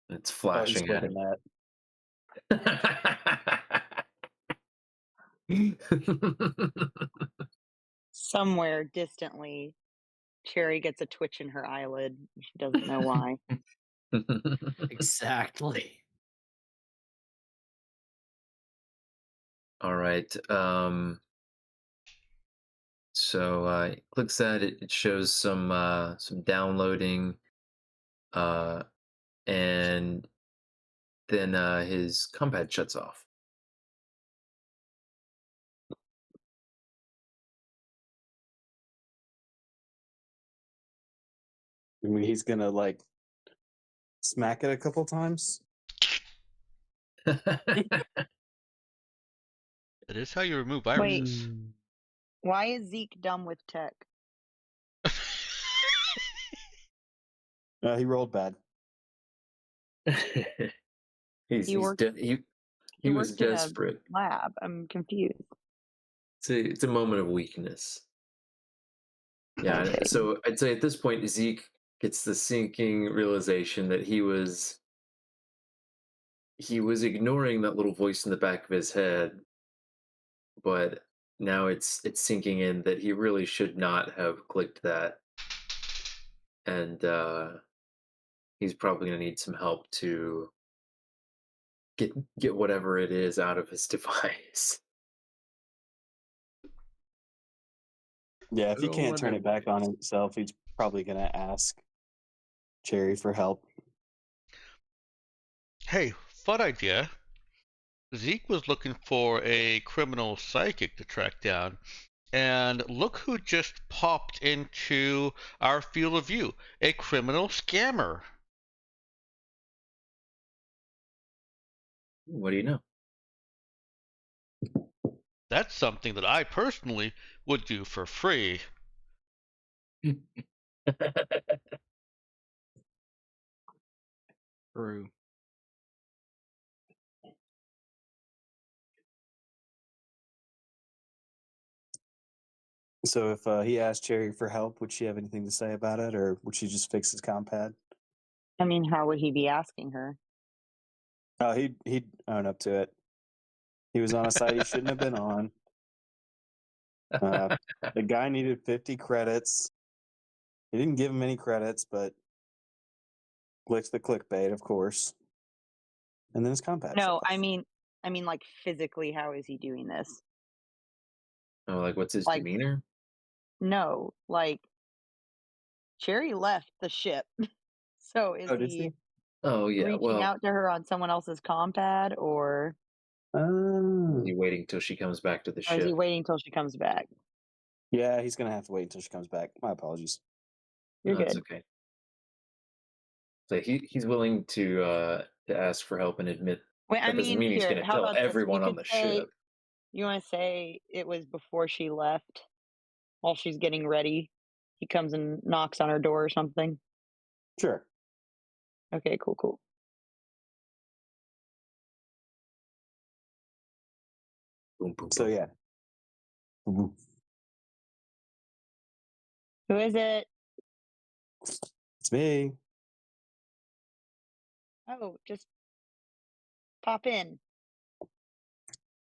It's Oh, he's flashing at clicking that. him. Somewhere distantly, Cherry gets a twitch in her eyelid. She doesn't know why. Exactly. All right. So it clicks that. It shows some downloading, and then his compad shuts off. I mean, he's going to like smack it a couple times. that is how you remove viruses. Why is Zeke dumb with tech? He rolled bad. He worked- he was worked in a desperate. lab. I'm confused. It's a moment of weakness. Yeah. Okay. So I'd say at this point Zeke gets the sinking realization that he was ignoring that little voice in the back of his head, but now it's sinking in that he really should not have clicked that, and he's probably going to need some help to get whatever it is out of his device. Yeah, if he Oh, can't turn it back on whatever. himself, he's probably going to ask Cherry for help. Hey, fun idea. Zeke was looking for a criminal psychic to track down, and look who just popped into our field of view, a criminal scammer. What do you know? That's something that I personally would do for free. True. So if he asked Cherry for help, would she have anything to say about it, or would she just fix his compad? I mean, how would he be asking her? Oh, he'd own up to it. He was on a site he shouldn't have been on. The guy needed 50 credits. He didn't give him any credits, but clicked the clickbait, of course. And then his compad. No, fell off. I mean, like physically, how is he doing this? Oh, like what's his Like- demeanor? No, like Cherry left the ship. So is did he she? Oh yeah. reaching Well, out to her on someone else's compad, or is he waiting till she comes back to the is he ship? waiting till she comes back? Yeah, he's gonna have to wait until she comes back. My apologies. You're No, it's good. okay. So he's willing to ask for help and admit Wait, I that doesn't mean, mean he's here, going to how tell about this? everyone You on could the say, ship. you want to say it was before she left, while she's getting ready. He comes and knocks on her door or something. Sure. Okay, cool. Boom, boom, So boom. yeah. Mhm. Who is it? It's me. Oh, just pop in.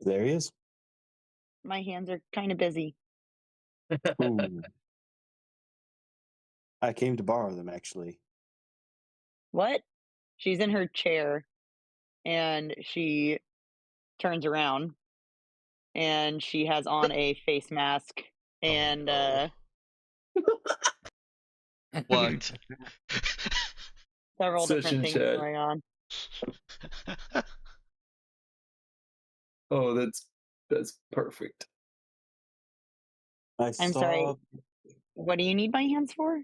There he is. My hands are kind of busy. Ooh. I came to borrow them actually. What? She's in her chair and she turns around and she has on a face mask and no. What? several Session different things chat. going on. Oh, that's perfect. I I'm saw sorry. What do you need my hands for?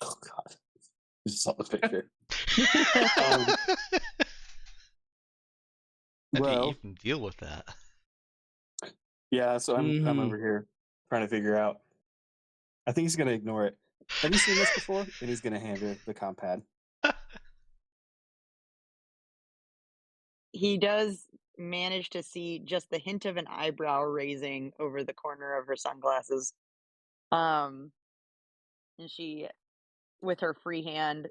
Oh god. Just saw the picture. How do you Well, even deal with that? yeah, so I'm Mhm. over here trying to figure out. I think he's gonna ignore it. Have you seen this before? And he's gonna hand her the compad. He does manage to see just the hint of an eyebrow raising over the corner of her sunglasses. And she, with her free hand,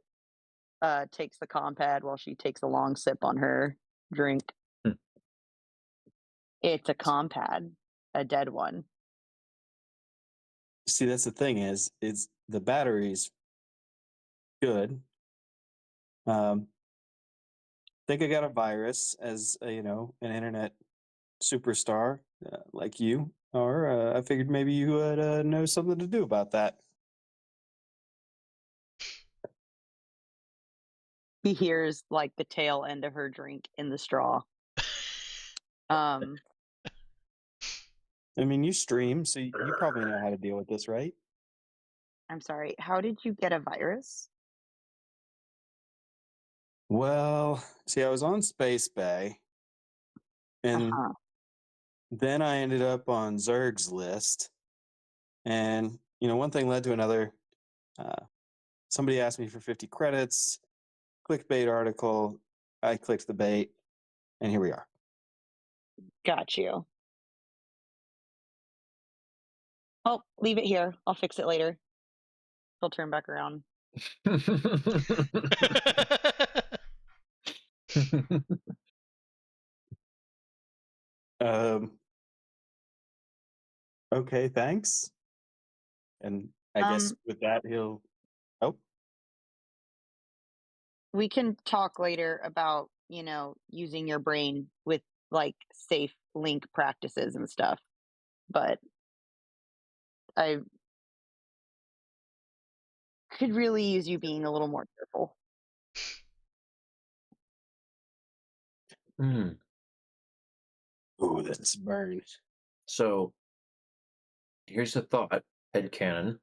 takes the compad while she takes a long sip on her drink. Hmm. It's a compad, a dead one. See, that's the thing is the battery's good. Think I got a virus as a, an internet superstar like you, or I figured maybe you would know something to do about that. He hears like the tail end of her drink in the straw. I mean, you stream, so you probably know how to deal with this, right? I'm sorry, how did you get a virus? Well, see, I was on Space Bay, and Uh-huh. then I ended up on Zerg's list, and one thing led to another. Somebody asked me for 50 credits, clickbait article. I clicked the bait, and here we are. Got you. Oh, leave it here. I'll fix it later. He'll turn back around. Okay, thanks. And I guess with that, he'll. Oh, We can talk later about, using your brain with like safe link practices and stuff. But I could really use you being a little more careful. Hmm. Ooh, that's burned. So here's a thought, head canon,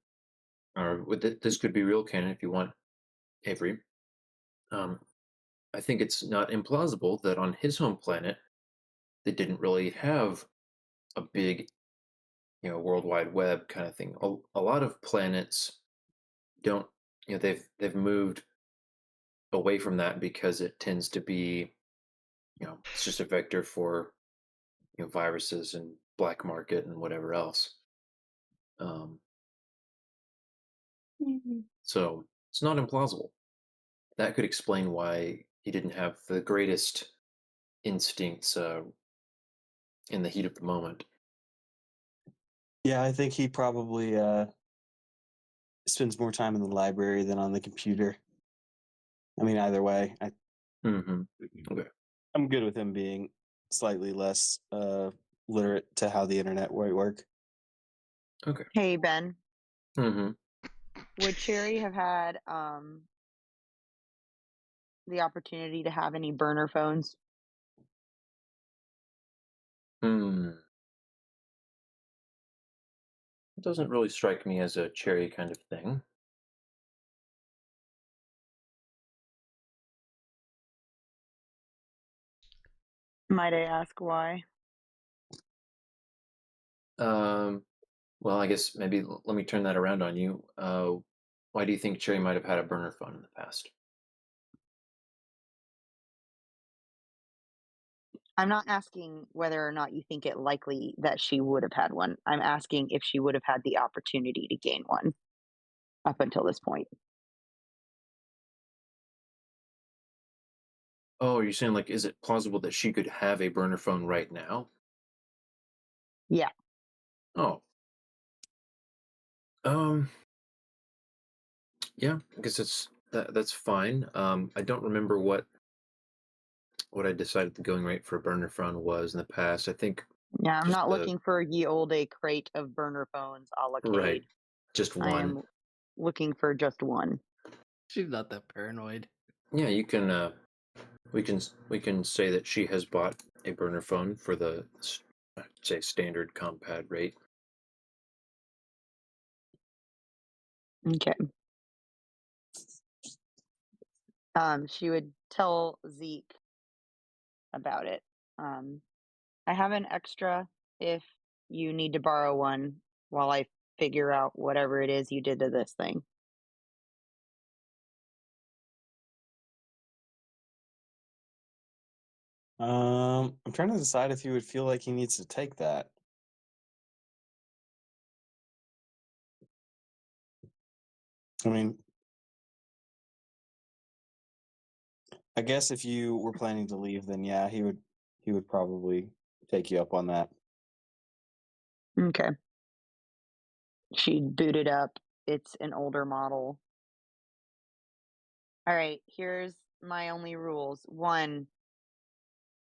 or this could be real canon if you want, Avery. Um, I think it's not implausible that on his home planet, they didn't really have a big, World Wide Web kind of thing. A lot of planets don't, they've moved away from that because it tends to be, it's just a vector for, viruses and black market and whatever else. Um, so it's not implausible. That could explain why he didn't have the greatest instincts in the heat of the moment. Yeah, I think he probably spends more time in the library than on the computer. I mean, either way, Mm-hmm. I'm good with him being slightly less literate to how the internet might work. Okay. Hey, Ben, Mm-hmm. would Cherry have had the opportunity to have any burner phones? Hmm. It doesn't really strike me as a Cherry kind of thing. Might I ask why? Well, I guess maybe let me turn that around on you. Why do you think Cherry might have had a burner phone in the past? I'm not asking whether or not you think it likely that she would have had one. I'm asking if she would have had the opportunity to gain one up until this point. Oh, you're saying like, is it plausible that she could have a burner phone right now? Yeah. Oh. Um. Yeah, I guess that's fine. I don't remember what I decided the going rate for a burner phone was in the past. I think Yeah, I'm just not the looking for ye olde crate of burner phones a la right, Cade. just I one. am looking for just one. She's not that paranoid. Yeah, you can. We can say that she has bought a burner phone for the I'd say standard compad rate. Okay. She would tell Zeke about it. I have an extra if you need to borrow one while I figure out whatever it is you did to this thing. I'm trying to decide if he would feel like he needs to take that. I mean, I guess if you were planning to leave, then yeah, he would probably take you up on that. Okay. She'd boot it up. It's an older model. All right, here's my only rules. 1,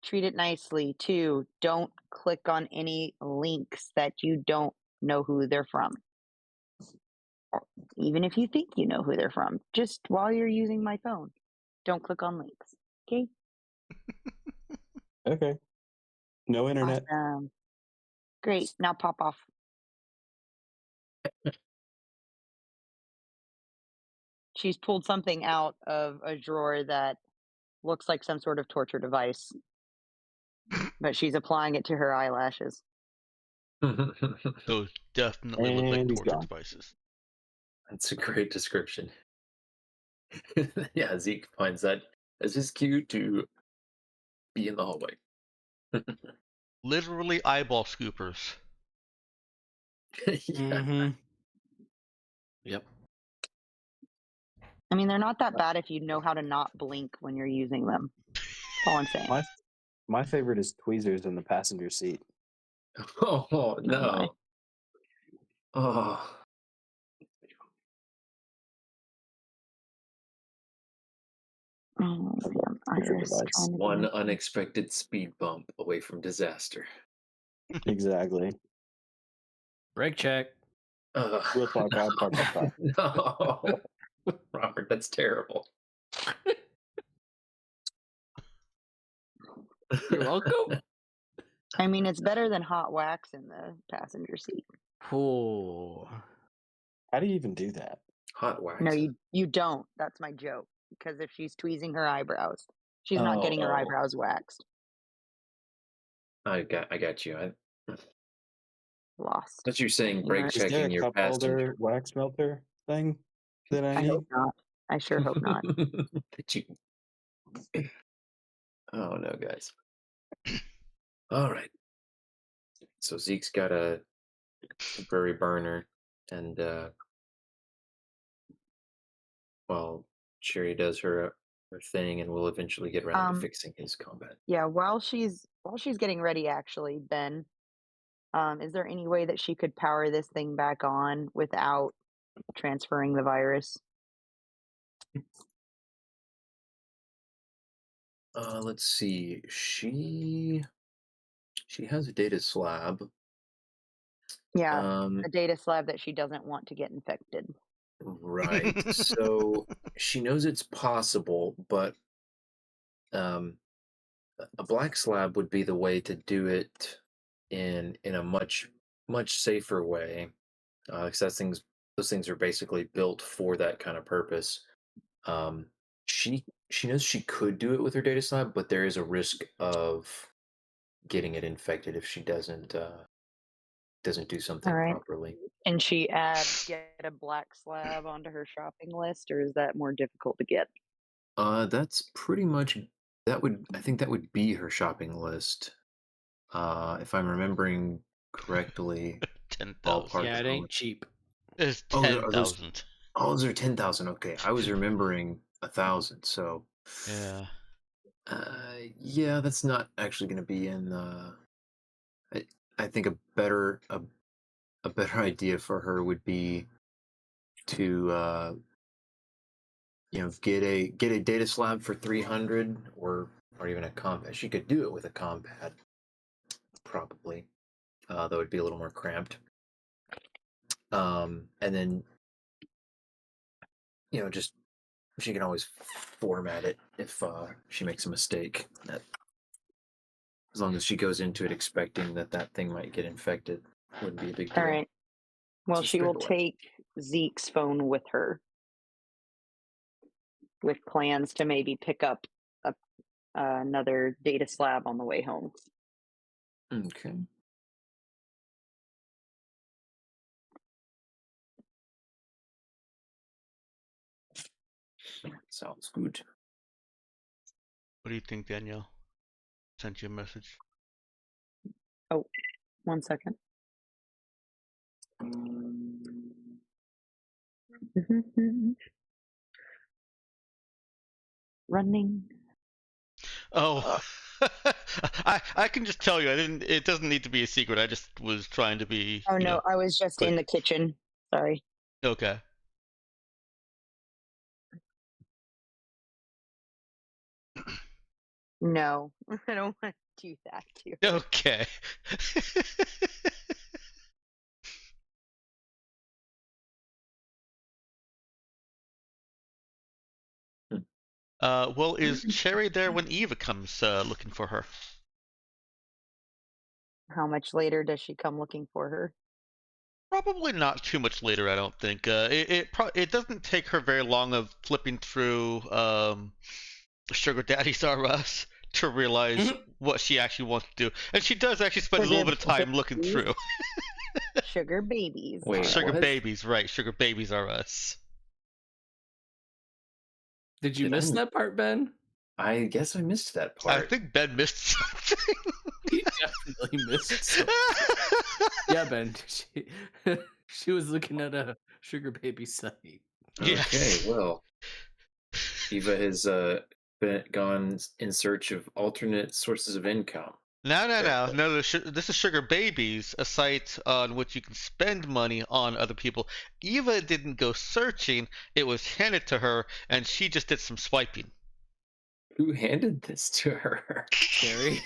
treat it nicely. 2, don't click on any links that you don't know who they're from. Or even if you think you know who they're from, just while you're using my phone, don't click on links. Okay? Okay. No internet. Awesome. Great. Now pop off. She's pulled something out of a drawer that looks like some sort of torture device, but she's applying it to her eyelashes. Those definitely look like And he's torture gone. devices. That's a great description. Yeah, Zeke finds that as his cue to be in the hallway. Literally eyeball scoopers. Yeah. Mm-hmm. Yep. I mean, they're not that bad if you know how to not blink when you're using them. That's all I'm saying. My favorite is tweezers in the passenger seat. Oh my. no. Oh. Oh man, Torture Iris device. trying to One do it. unexpected speed bump away from disaster. Exactly. Brake check. Real talk. I'd park up top. No. Robert, that's terrible. You're welcome. I mean, it's better than hot wax in the passenger seat. Oh. How do you even do that? Hot wax. No, you don't. That's my joke. Because if she's tweezing her eyebrows, she's not getting her Oh. eyebrows waxed. I got you. Lost. But you're saying brake Ignorant. Is there checking a your cup passenger. holder wax melter thing that I I need? hope not. I sure hope not. That you. Oh no, guys. All right. So Zeke's got a temporary burner, and well, Sherry does her thing, and we'll eventually get around to fixing his combat. Yeah, while she's getting ready, actually, Ben, is there any way that she could power this thing back on without transferring the virus? Let's see. She has a data slab. Yeah, a data slab that she doesn't want to get infected. Right. So she knows it's possible, but a black slab would be the way to do it in a much safer way. Because those things are basically built for that kind of purpose. She knows she could do it with her data slab, but there is a risk of getting it infected if she doesn't do something All right. properly. And she get a black slab onto her shopping list, or is that more difficult to get? That's pretty much I think that would be her shopping list. If I'm remembering correctly, 10,000. ballpark Yeah, it how ain't much- cheap. It's Oh, are those- 10,000. Oh, those are 10,000. Okay, I was remembering 1,000. So, Yeah. yeah, that's not actually going to be in. I think a better idea for her would be to get a data slab for 300 or even a combat. She could do it with a combat, probably. That would be a little more cramped. And then just she can always format it if she makes a mistake. As long as she goes into it expecting that thing might get infected, wouldn't be a big deal. All right. Well, Just she will straight away. take Zeke's phone with her, with plans to maybe pick up another data slab on the way home. Okay. Sounds good. What do you think, Danielle? Sent you a message. Oh, 1 second. Running. Oh, I can just tell you. It doesn't need to be a secret. I just was trying to be. Oh no, I was just in the kitchen. Sorry. Okay. No, I don't want to do that to you. Okay. Well, is Cherry there when Eva comes looking for her? How much later does she come looking for her? Probably not too much later, I don't think. It doesn't take her very long of flipping through Sugar Daddies R Us to realize what she actually wants to do, and she does actually spend a little bit of time looking through. Sugar babies. Wait, Sugar what? Babies, right? Sugar Babies R Us. Did you Did I miss m- that part, Ben? I guess I missed that I part. think Ben missed something. You definitely missed something. Yeah, Ben. She was looking at a sugar baby site. Yes. Okay, well, Eva has gone in search of alternate sources of income. No. This is Sugar Babies, a site on which you can spend money on other people. Eva didn't go searching; it was handed to her, and she just did some swiping. Who handed this to her? Scary.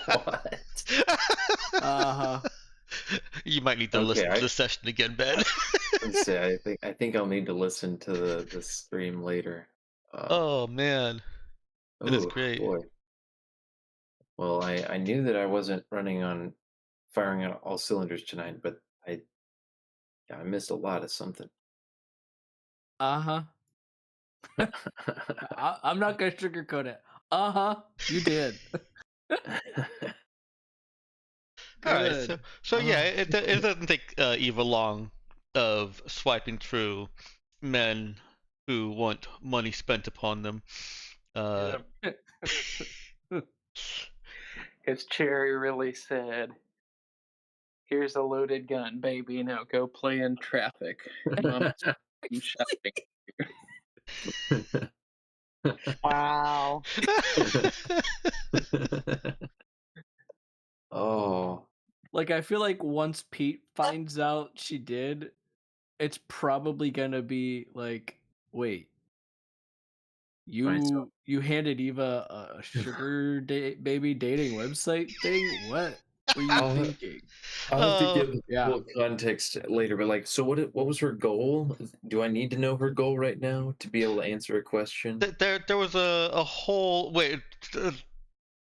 What? Uh-huh. You might need to Okay, listen to the session again, Ben. Let's see. I think I'll need to listen to the stream later. Oh man, it is oh, great. Boy. Well, I knew that I wasn't firing on all cylinders tonight, but I missed a lot of something. Uh-huh. I'm not gonna sugarcoat it. Uh-huh. You did. All right, Good. so yeah, Uh-huh. it doesn't take Eva long of swiping through men who want money spent upon them. Because Cherry really said, "Here's a loaded gun, baby. Now go play in traffic." Mom, I'm shopping. Wow. Oh, Like, I feel like once Pete finds out she did, it's probably gonna be like, wait, Fine, so- you handed Eva a sugar baby dating website thing? What were you I'll, thinking? I'll have to Oh, give the Yeah. full context later, but like, so what was her goal? Do I need to know her goal right now to be able to answer a question? there was a whole wait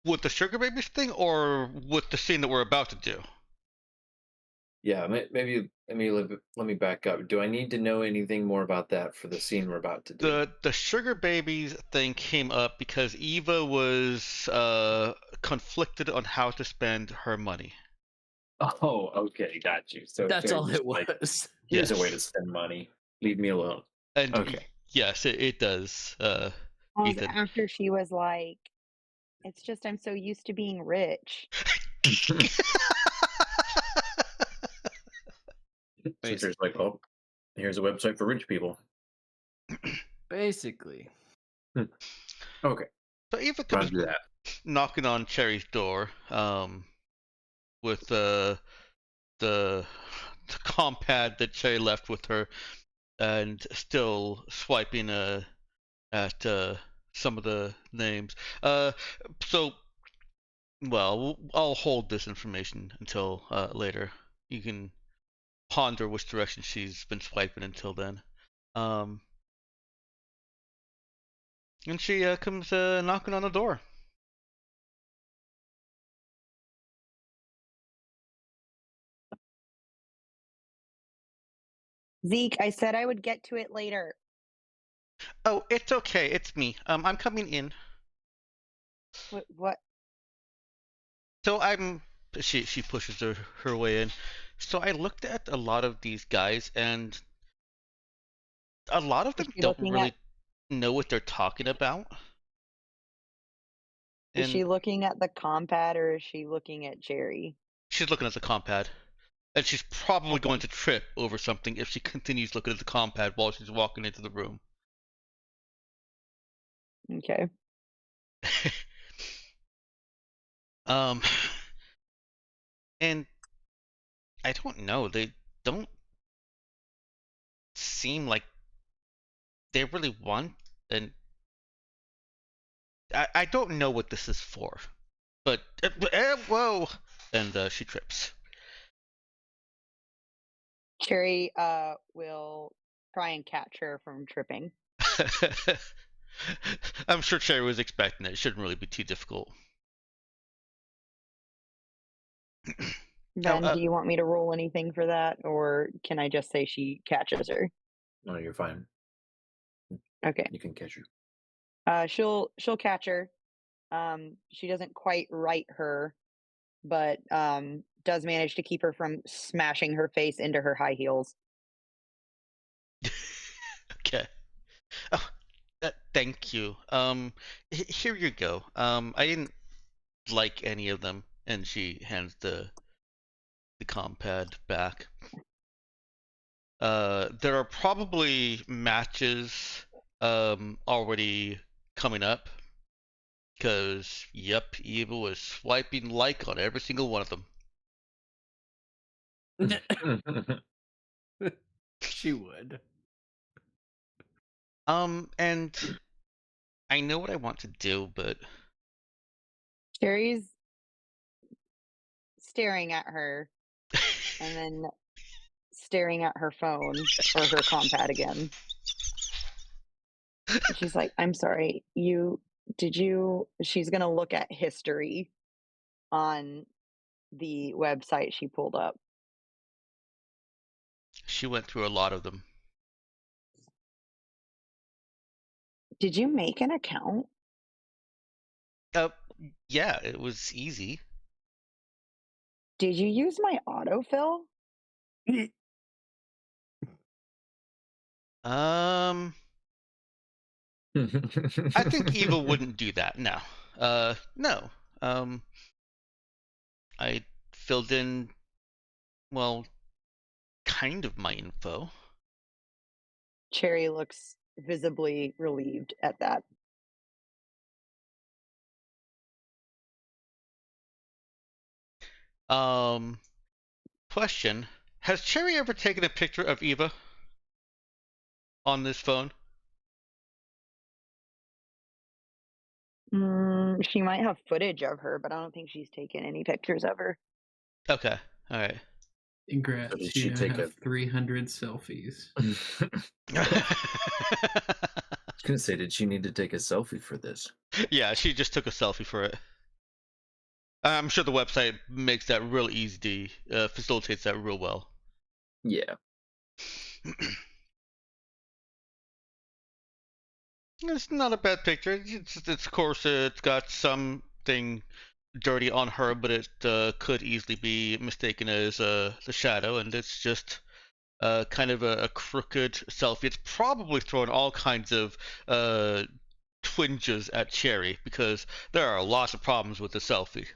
with the sugar babies thing, or with the scene that we're about to do. Yeah, maybe let me back up. Do I need to know anything more about that for the scene we're about to do? The sugar babies thing came up because Eva was conflicted on how to spend her money. Oh, okay, got you. So That's all just it like, was. here's a way to Yes. spend money. Leave me alone. And Okay. yes, it does. Was Ethan. after she was like, "It's just I'm so used to being rich." So she's like, oh, here's a website for rich people. Basically. Okay, So Eva time comes to do that. knocking on Cherry's door, with the compad that Cherry left with her, and still swiping at some of the names. So well, I'll hold this information until later. You can ponder which direction she's been swiping until then. And she comes knocking on the door. Zeke, I said I would get to it later. Oh, it's okay. It's me. I'm coming in. What? So she pushes her way in. So I looked at a lot of these guys, and a lot of Is them she don't looking really at? know what they're talking about. Is And she looking at the compad or is she looking at Cherry? she's looking at the compad. And she's probably Okay. going to trip over something if she continues looking at the compad while she's walking into the room. Okay. And I don't know. They don't seem like they really want, and I don't know what this is for. But whoa, and she trips. Cherry will try and catch her from tripping. I'm sure Cherry was expecting it. It shouldn't really be too difficult. Ben, Oh, do you want me to roll anything for that, or can I just say she catches her? No, you're fine. Okay. You can catch her. She'll catch her. She doesn't quite right her, but does manage to keep her from smashing her face into her high heels. okay. Oh, thank you. Here you go. I didn't like any of them, and she hands the compad back. There are probably matches already coming up, because yep, Eva was swiping like on every single one of them. She would. And I know what I want to do, but Cherry's staring at her and then staring at her phone or her compad again. She's like, "I'm sorry, she's gonna look at history on the website she pulled up. She went through a lot of them. Did you make an account? Yeah, it was easy. Did you use my autofill? I think Eva wouldn't do that. No. No. I filled in, well, kind of my info. Cherry looks visibly relieved at that. Question: has Cherry ever taken a picture of Eva on this phone? She might have footage of her, but I don't think she's taken any pictures of her. Okay. All right. Congrats, So did she you take have 300 selfies. I was gonna say, did she need to take a selfie for this? Yeah, she just took a selfie for it. I'm sure the website makes that real easy, facilitates that real well. Yeah. It's not a bad picture. It's of course, it's got something dirty on her, but it could easily be mistaken as the shadow, and it's just kind of a crooked selfie. It's probably throwing all kinds of twinges at Cherry, because there are lots of problems with the selfie.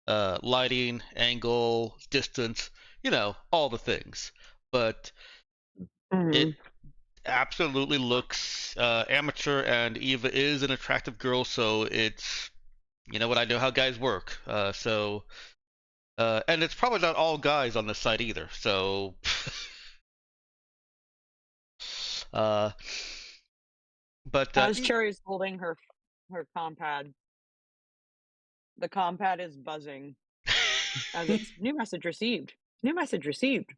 Lighting, angle, distance, all the things. But it absolutely looks amateur, and Eva is an attractive girl, so it's, what, I know how guys work. And it's probably not all guys on this site either, so but As Cherry's holding her compad, the compad is buzzing as it's new message received. New message received.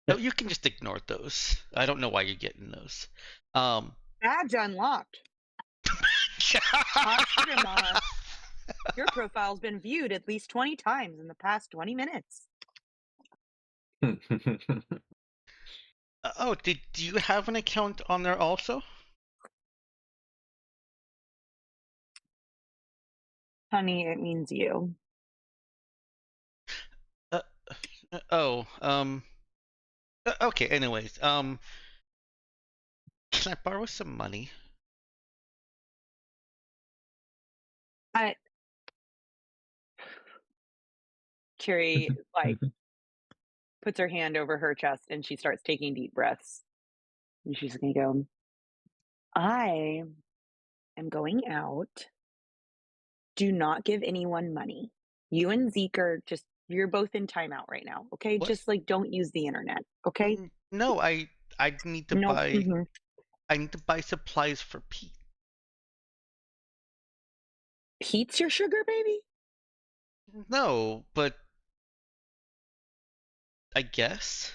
No, you can just ignore those. I don't know why you're getting those. Badge unlocked. Your profile's been viewed at least 20 times in the past 20 minutes. Do you have an account on there also? Honey, it means you. Okay, anyways, can I borrow some money? Cherry, puts her hand over her chest and she starts taking deep breaths. And she's going to go, I am going out. Do not give anyone money. You and Zeke are you're both in timeout right now. Okay. What? Just don't use the internet. Okay. No, I need to No, buy. I need to buy supplies for Pete. Pete's your sugar baby? No, but I guess.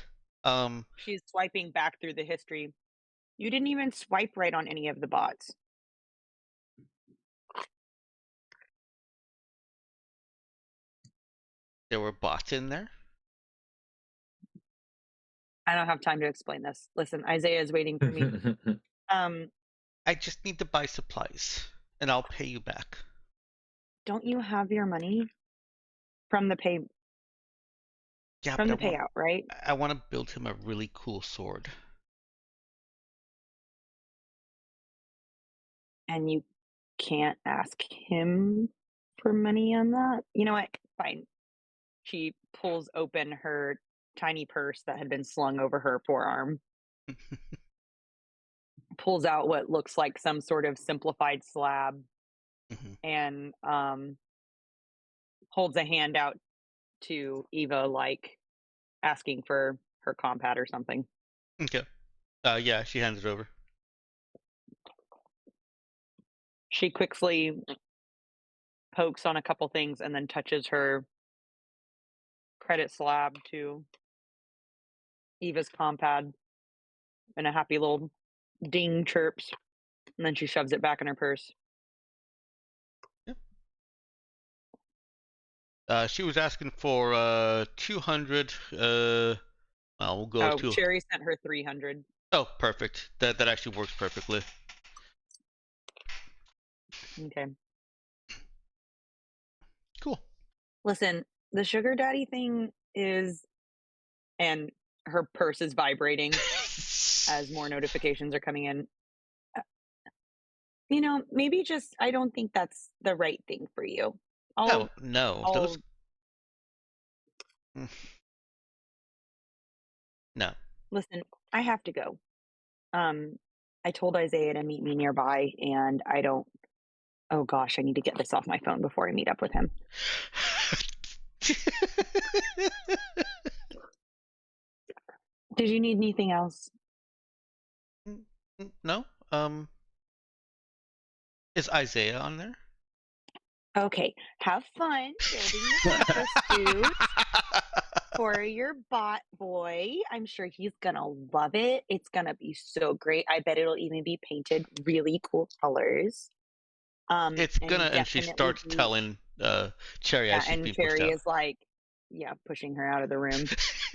She's swiping back through the history. You didn't even swipe right on any of the bots. There were bots in there? I don't have time to explain this. Listen, Isaiah is waiting for me. I just need to buy supplies, and I'll pay you back. Don't you have your money from the pay? Yeah, from the payout, right? I want to build him a really cool sword. And you can't ask him for money on that? You know what? Fine. She pulls open her tiny purse that had been slung over her forearm. Pulls out what looks like some sort of simplified slab. And holds a hand out to Eva, asking for her compad or something. Okay. Yeah, she hands it over. She quickly pokes on a couple things and then touches her credit slab to Eva's compad, and a happy little ding chirps, and then she shoves it back in her purse. She was asking for 200. Well, we'll go Oh, to. Cherry sent her 300. Oh, perfect. That actually works perfectly. Okay. Cool. Listen, the sugar daddy thing is, and her purse is vibrating as more notifications are coming in. Uh, maybe just I don't think that's the right thing for you. No, no, those. I'll No. listen. I have to go. I told Isaiah to meet me nearby, and I don't. Oh gosh, I need to get this off my phone before I meet up with him. Did you need anything else? No. Is Isaiah on there? Okay, have fun building the purple suit for your bot boy. I'm sure he's gonna love it. It's gonna be so great. I bet it'll even be painted really cool colors. It's and gonna, and she definitely starts be, telling Cherry yeah, as she's and being pushed Cherry out. is like, yeah, pushing her out of the room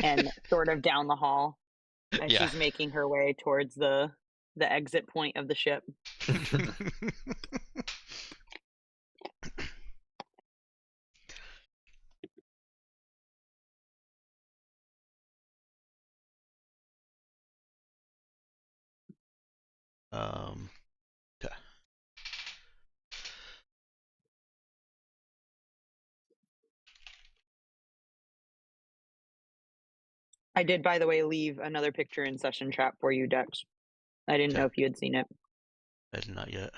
and sort of down the hall as Yeah. she's making her way towards the exit point of the ship. Okay. I did, by the way, leave another picture in session chat for you, Dex. I didn't know if you had seen it. I did not yet.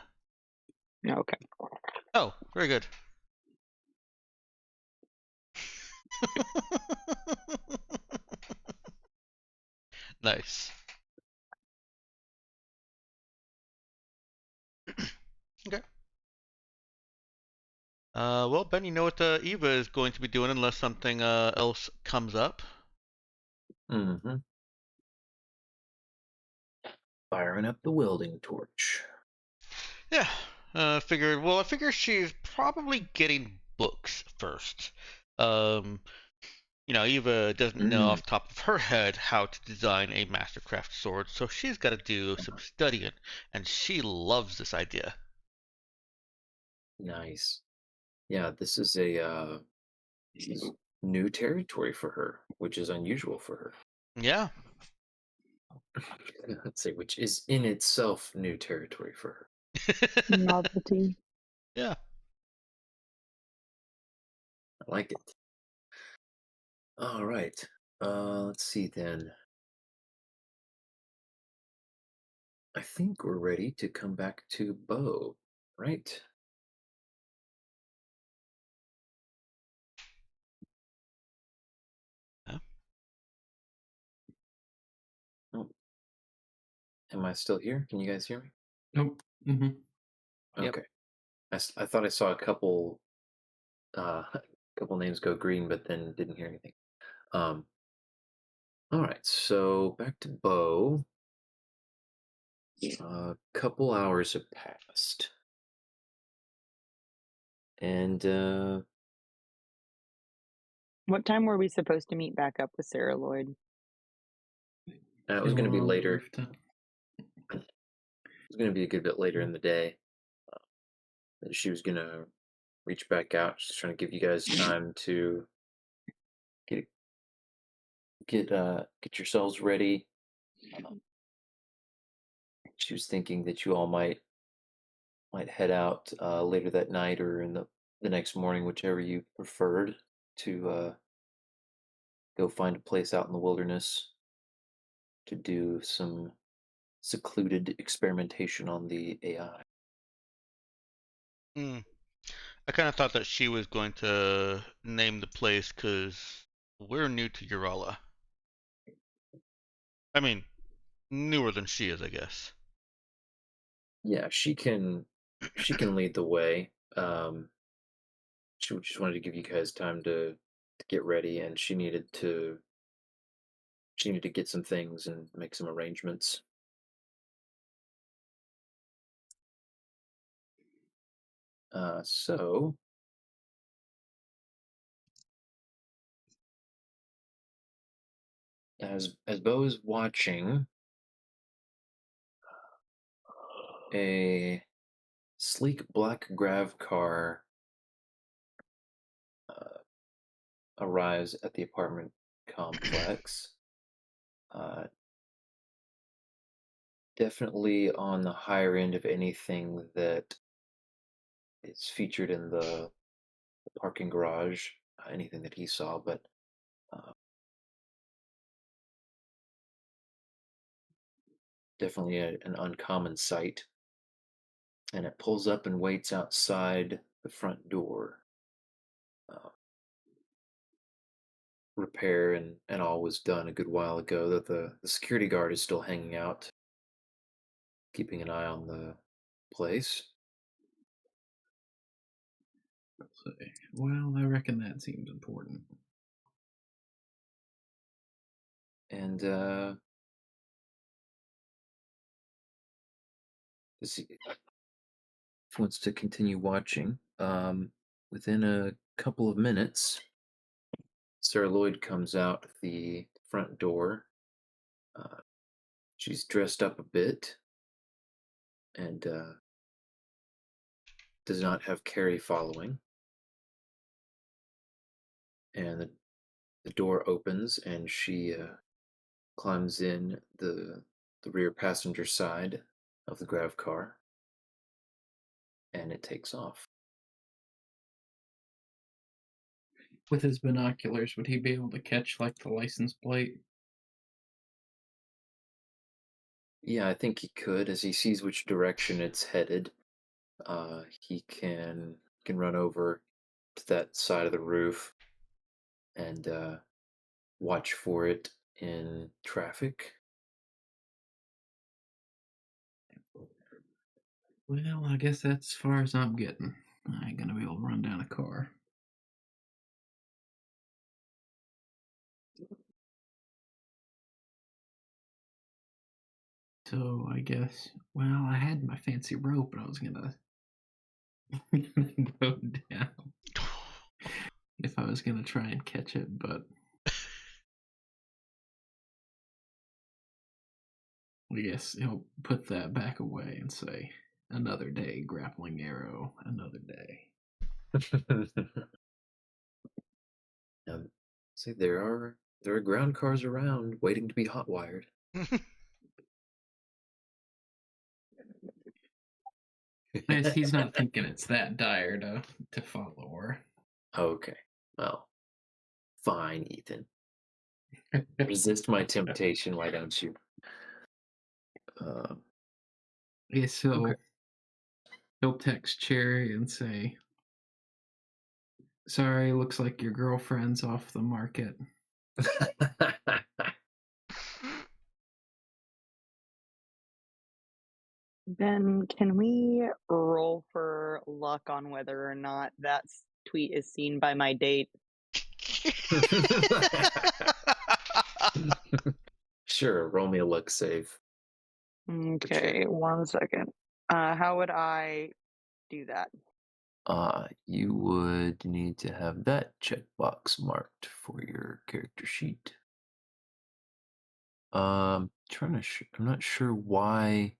Okay. Oh, very good. Nice. Okay. Well, Ben, you know what Eva is going to be doing unless something else comes up. Mm-hmm. Firing up the welding torch. Yeah. I figure she's probably getting books first. Eva doesn't know off the top of her head how to design a Mastercraft sword, so she's got to do some studying, and she loves this idea. Nice. Yeah, this is a new territory for her, which is unusual for her. Yeah. Let's say, which is in itself new territory for her. Novelty. Yeah. I like it. All right. Let's see then. I think we're ready to come back to Bo, right? Yeah. Oh. Am I still here? Can you guys hear me? Nope. Mm-hmm. Yep. Okay. I thought I saw a couple couple names go green, but then didn't hear anything. All right, so back to Bo. A couple hours have passed, and What time were we supposed to meet back up with Sarah Lloyd? it was going to be later. It was going to be a good bit later in the day. She was going to reach back out. She's trying to give you guys time to get yourselves ready. She was thinking that you all might head out later that night or in the next morning, whichever you preferred, to go find a place out in the wilderness to do some secluded experimentation on the AI. I kind of thought that she was going to name the place because we're new to Urala. I mean, newer than she is, I guess. Yeah, she can lead the way. She just wanted to give you guys time to get ready, and she needed to get some things and make some arrangements. So As Bo is watching, a sleek black grav car arrives at the apartment complex. Definitely on the higher end of anything that is featured in the parking garage, anything that he saw, but definitely an uncommon sight. And it pulls up and waits outside the front door. Repair and all was done a good while ago. That the security guard is still hanging out, keeping an eye on the place. Well, I reckon that seems important. And he wants to continue watching. Within a couple of minutes, Sarah Lloyd comes out the front door. She's dressed up a bit and does not have Carrie following. And the door opens and she climbs in the rear passenger side of the grav car, and it takes off. With his binoculars, would he be able to catch like the license plate? Yeah, I think he could, as he sees which direction it's headed. He can run over to that side of the roof and watch for it in traffic. Well, I guess that's as far as I'm getting. I ain't gonna be able to run down a car. So I guess, well, I had my fancy rope, and I was gonna go down if I was gonna try and catch it, but I guess he'll put that back away and say, "Another day, grappling arrow. Another day." See, there are ground cars around waiting to be hotwired. Yes, he's not thinking it's that dire to follow her. Okay, well, fine, Ethan. Resist my temptation, why don't you? Yeah, so Okay. he'll text Cherry and say, "Sorry, looks like your girlfriend's off the market." Ben, can we roll for luck on whether or not that tweet is seen by my date? Sure, roll me a luck save. Okay, 1 second. How would I do that? You would need to have that checkbox marked for your character sheet. I'm not sure why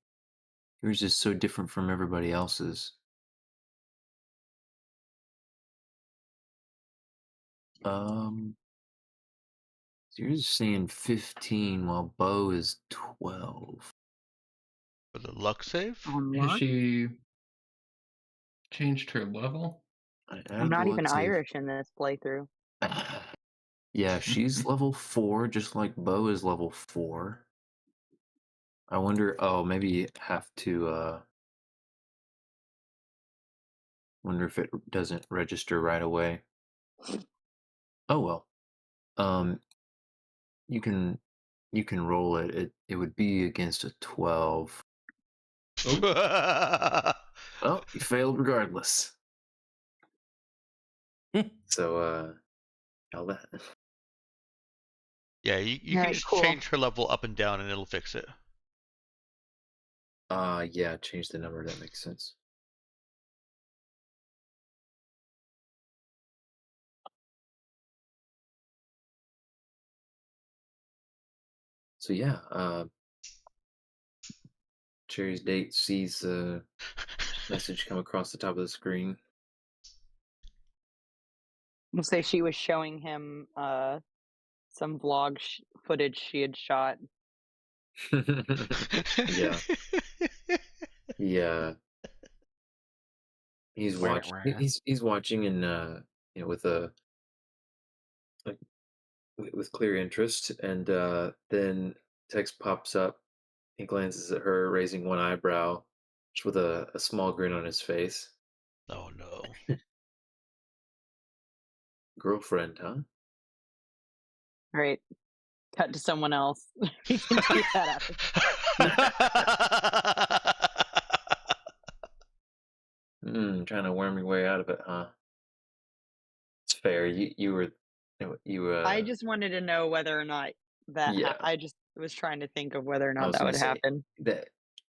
yours is so different from everybody else's. So yours is saying 15 while Bo is 12. For the luck save? Has she changed her level? I'm not even Irish in this playthrough. Yeah, she's level 4, just like Bo is level 4. I wonder, maybe you have to, wonder if it doesn't register right away. Oh well. You can roll it. It would be against a 12. Well, you failed regardless. So, all that. Yeah, you can Alright, just cool. change her level up and down and it'll fix it. Yeah, change the number. That makes sense. So yeah, Cherry's date sees the message come across the top of the screen. We'll say she was showing him some vlog footage she had shot. Yeah, yeah. He's Rah, watching. rah. He's watching, and with a like with clear interest, and then text pops up. He glances at her, raising one eyebrow, just with a small grin on his face. Oh no. Girlfriend, huh? Right. Cut to someone else. We can do that after. Trying to worm your way out of it, huh? It's fair. You were you I just wanted to know whether or not yeah. I just was trying to think of whether or I not was that gonna would say happen. that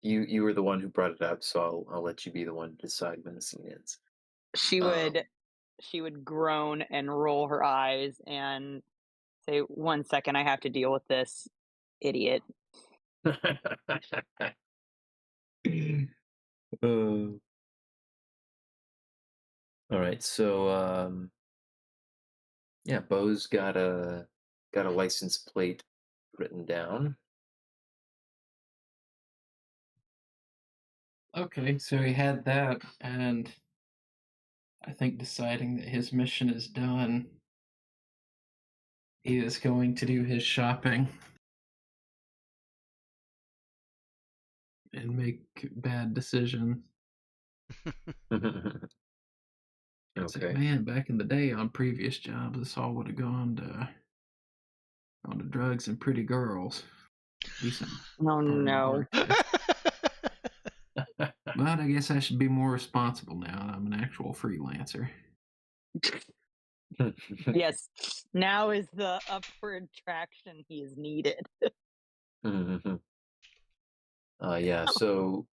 you were the one who brought it up, so I'll let you be the one to decide when the scene ends. She Um, would groan and roll her eyes and say, "1 second, I have to deal with this idiot." uh, all right, so yeah, Bo's got a license plate written down. Okay, so he had that, and I think deciding that his mission is done, he is going to do his shopping and make bad decisions. It's like, Okay. man, back in the day on previous jobs, this all would have gone to drugs and pretty girls. Decent Oh, part of my no. work there. But I guess I should be more responsible now. I'm an actual freelancer. Yes, now is the upward traction he is needed. Yeah, so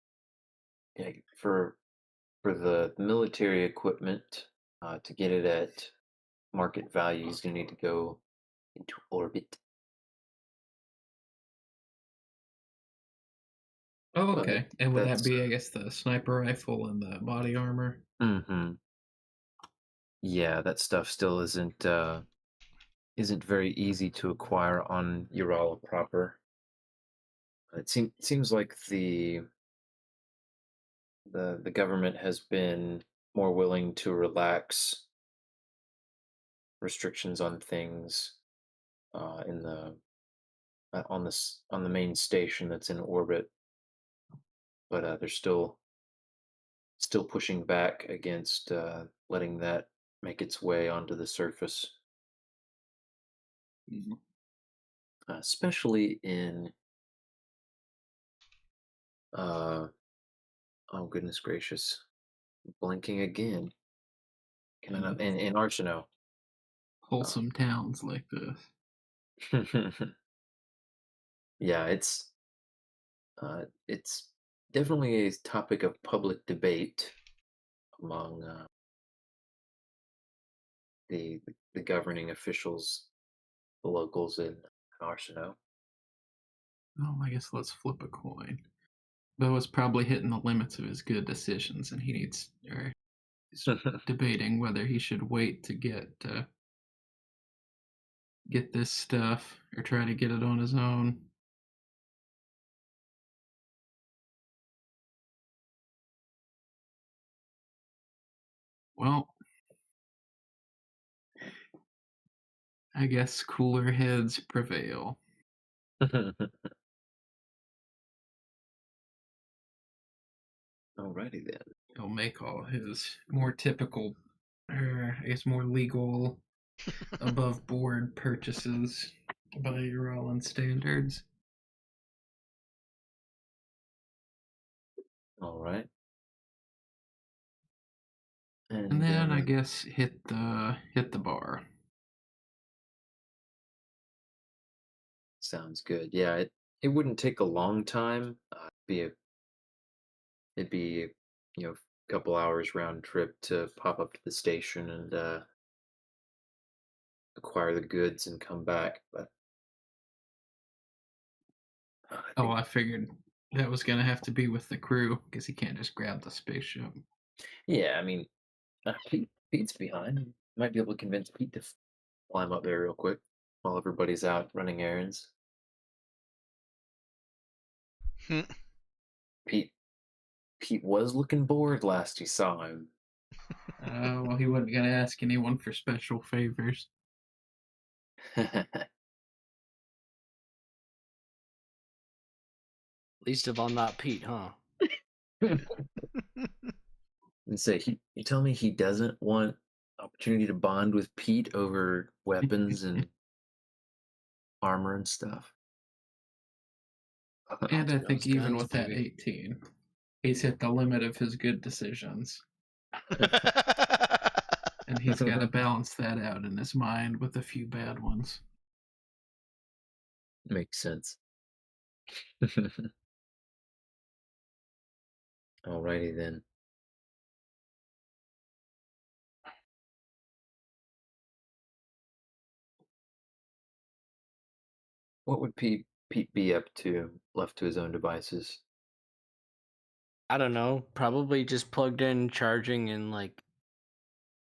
yeah, for the military equipment, to get it at market values, you need to go into orbit. Oh, But okay. And would that that's be, I guess, the sniper rifle and the body armor? yeah, that stuff still isn't very easy to acquire on Urala proper. Seems like the government has been more willing to relax restrictions on things in the on the main station that's in orbit, but they're still pushing back against letting that make its way onto the surface, especially in uh, oh goodness gracious, blinking again. Can I not? In Archino. Wholesome towns like this. Yeah, it's definitely a topic of public debate among the the governing officials, the locals in Arsenault. Oh, I guess let's flip a coin. Bo's probably hitting the limits of his good decisions, and he's debating whether he should wait to get this stuff or try to get it on his own. Well, I guess cooler heads prevail. Alrighty then. He'll make all his more typical, I guess, more legal, above board purchases by Urallan standards. All right. And then I guess hit the bar. Sounds good. Yeah, it wouldn't take a long time. It'd be a couple hours round trip to pop up to the station and acquire the goods and come back. But I Oh, think, I figured that was gonna have to be with the crew because he can't just grab the spaceship. yeah, I mean, Pete's behind. Might be able to convince Pete to climb up there real quick while everybody's out running errands. Hmm. Pete Pete was looking bored last you saw him. Well, he wasn't gonna ask anyone for special favors. Least of all, not Pete, huh? And say you tell me he doesn't want opportunity to bond with Pete over weapons and armor and stuff. And I think Those even guns, with that baby. 18, he's hit the limit of his good decisions. And he's got to balance that out in his mind with a few bad ones. Makes sense. Alrighty then. What would Pete be up to, left to his own devices? I don't know. Probably just plugged in, charging, and like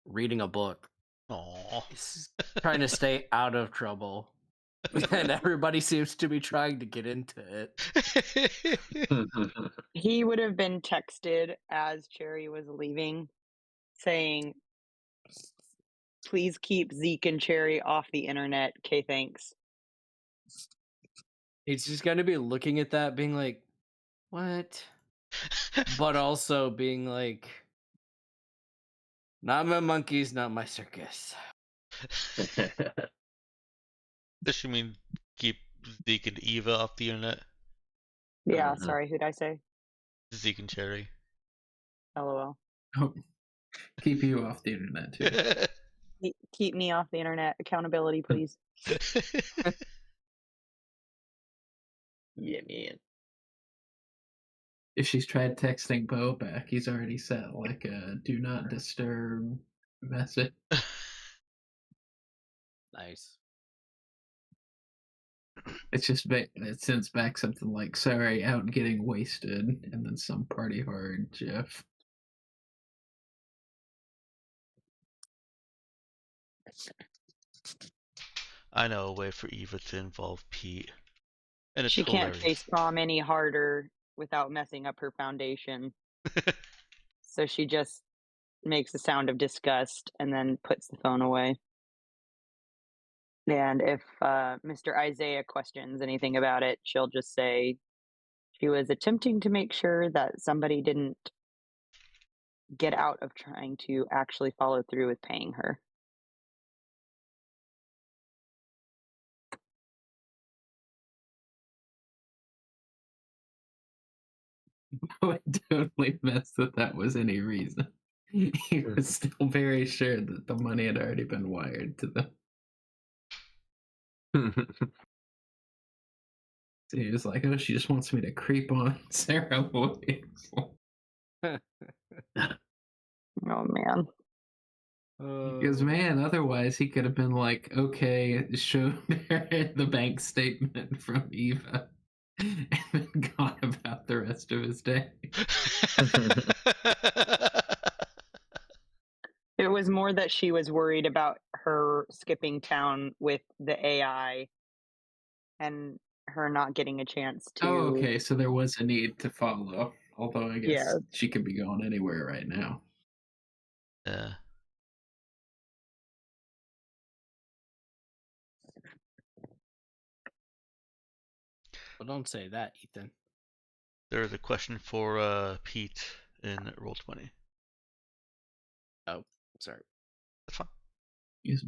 reading a book. Aw. He's trying to stay out of trouble. And everybody seems to be trying to get into it. He would have been texted as Cherry was leaving, saying, "Please keep Zeke and Cherry off the internet. Okay, thanks." He's just going to be looking at that, being like, what? But also being like, not my monkeys, not my circus. Does she mean keep Zeke and Eva off the internet? Yeah, Mhm. sorry, who'd I say? Zeke and Cherry. LOL. Oh, keep you off the internet too. Keep me off the internet. Accountability, please. Yeah, man. If she's tried texting Bo back, he's already set like a do not disturb message. Nice. It's just it sends back something like "sorry, out getting wasted," and then some party hard GIF. I know a way for Eva to involve Pete. And it's She can't hilarious. face palm any harder without messing up her foundation. So she just makes a sound of disgust and then puts the phone away. And if Mr. Isaiah questions anything about it, she'll just say she was attempting to make sure that somebody didn't get out of trying to actually follow through with paying her. I totally messed that that was any reason. He was still very sure that the money had already been wired to them. So he was like, "Oh, she just wants me to creep on Sarah Williams." Oh man. Because man, otherwise he could have been like, "Okay, showed her the bank statement from Eva," and then gone about the rest of his day. It was more that she was worried about her skipping town with the AI and her not getting a chance to. Oh, okay, so there was a need to follow. Although I guess Yeah. she could be going anywhere right now. Yeah. Well, don't say that, Ethan. There's a question for Pete in Roll20. Oh, sorry. That's fine. Because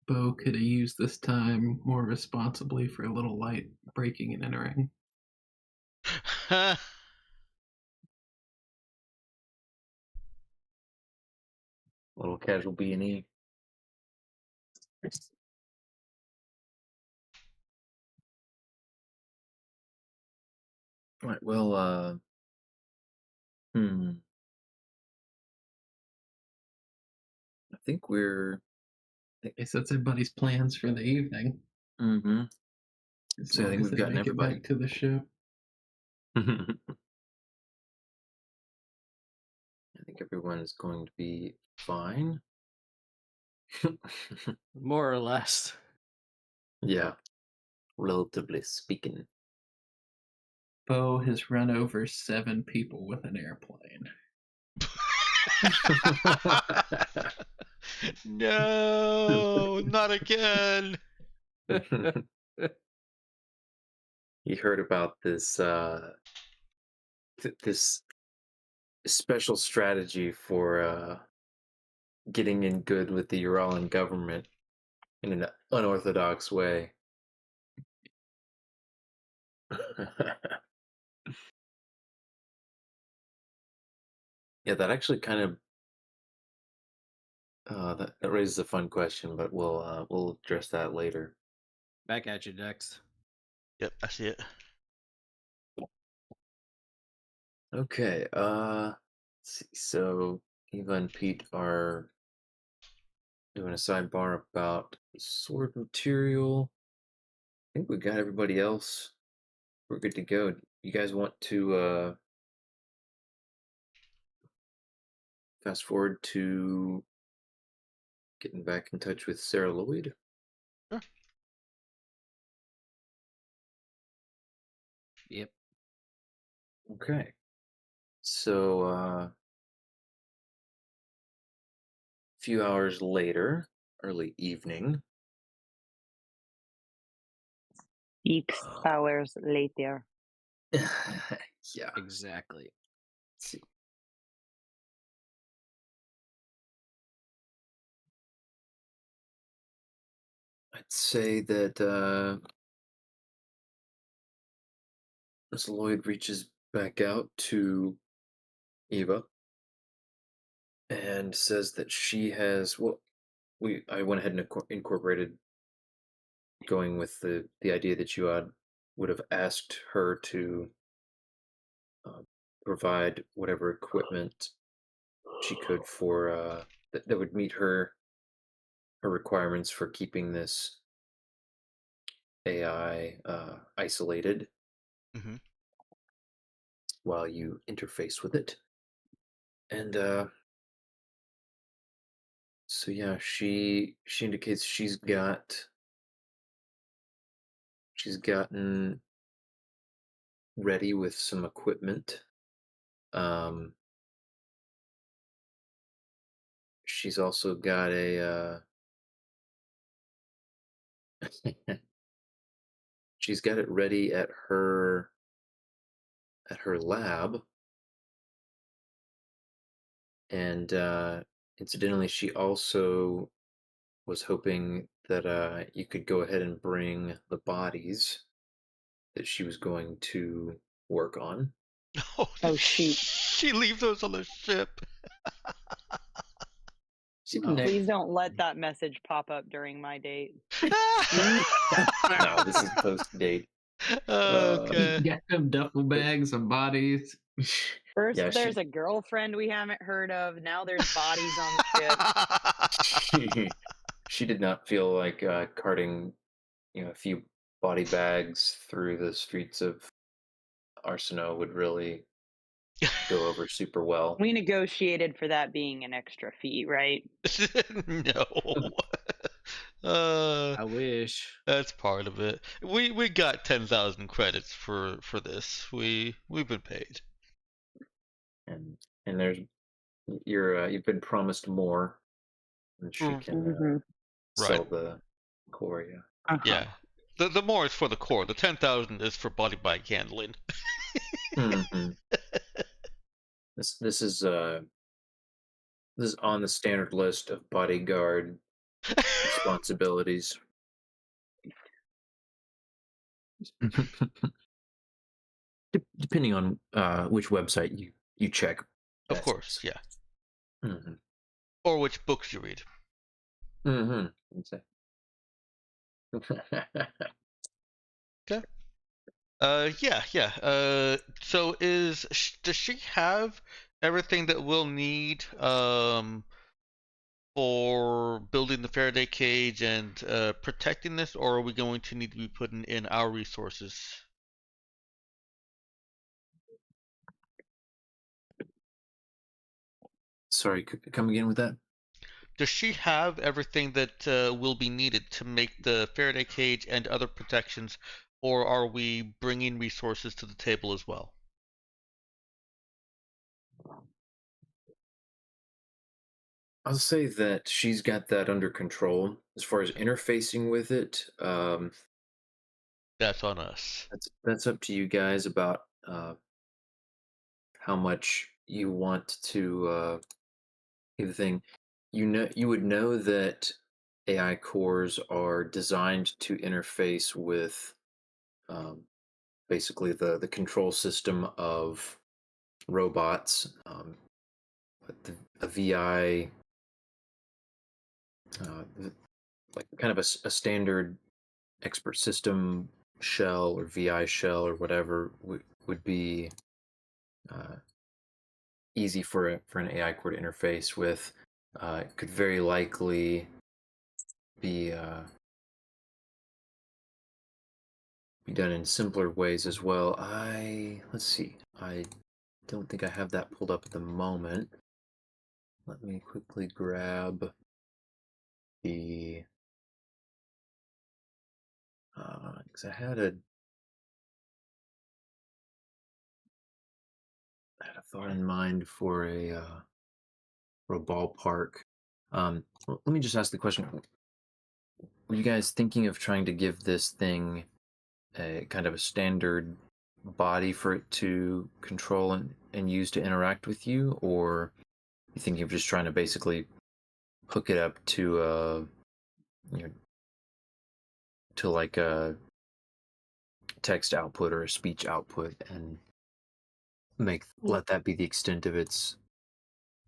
Bo could have used this time more responsibly for a little light breaking and entering. Little casual B&E. All right, well, I think we're. I guess that's everybody's plans for the evening. Mm-hmm. As So I long think as we've they gotten make it everybody. back to the ship. I think everyone's going to be fine. More or less. Yeah, relatively speaking. Bo has run over 7 people with an airplane. No, not again. You heard about this this special strategy for getting in good with the Uralan government in an unorthodox way. Yeah, that actually kind of that raises a fun question, but we'll address that later. Back at you, Dex. Yep, I see it. Okay, let's see. So Eva and Pete are doing a sidebar about sword material. I think we got everybody else. We're good to go. You guys want to fast forward to getting back in touch with Sarah Lloyd? Sure. Yep. Okay. So a few hours later, early evening. X hours later. Yeah. Exactly. Let's see. I'd say that Miss Lloyd reaches back out to Eva and says that she has I went ahead and incorporated going with the idea that you would have asked her to uh, provide whatever equipment she could for that would meet her requirements for keeping this AI isolated Mm-hmm. while you interface with it. And so yeah, she indicates she's gotten ready with some equipment. She's also got a she's got it ready at her lab, and incidentally, she also was hoping that you could go ahead and bring the bodies that she was going to work on. Oh, shoot. She leave those on the ship. She didn't. Please don't let that message pop up during my date. No, this is post date. Okay. Got them duffel bags of bodies. First, Yeah, there's a girlfriend we haven't heard of. Now there's bodies on the ship. she did not feel like carting, a few body bags through the streets of Arsenault would really go over super well. We negotiated for that being an extra fee, right? No. I wish. That's part of it. We got 10,000 credits for this. We've been paid. And there's you've been promised more, and she can sell the core. Yeah. Uh-huh. Yeah. The more is for the core. The 10,000 is for body bag handling. Mhm. This is on the standard list of bodyguard responsibilities. Depending on which website you check. Of course, yeah. Mm-hmm. Or which books you read. Mm-hmm. Okay. Yeah. So does she have everything that we'll need for building the Faraday cage and protecting this, or are we going to need to be putting in our resources? Sorry, come again with that? Does she have everything that will be needed to make the Faraday cage and other protections, or are we bringing resources to the table as well? I'll say that she's got that under control. As far as interfacing with it, That's on us. that's up to you guys about how much you want to do the thing. You would know that AI cores are designed to interface with um, basically the control system of robots. But a VI, like kind of a standard expert system shell or VI shell or whatever would be uh, easy for an AI core to interface with. It could very likely be done in simpler ways as well. Let's see. I don't think I have that pulled up at the moment. Let me quickly grab the because I had a thought in mind for a ballpark. Let me just ask the question: were you guys thinking of trying to give this thing a kind of a standard body for it to control and use to interact with you, or you thinking of just trying to basically hook it up to you know, to like a text output or a speech output and let that be the extent of its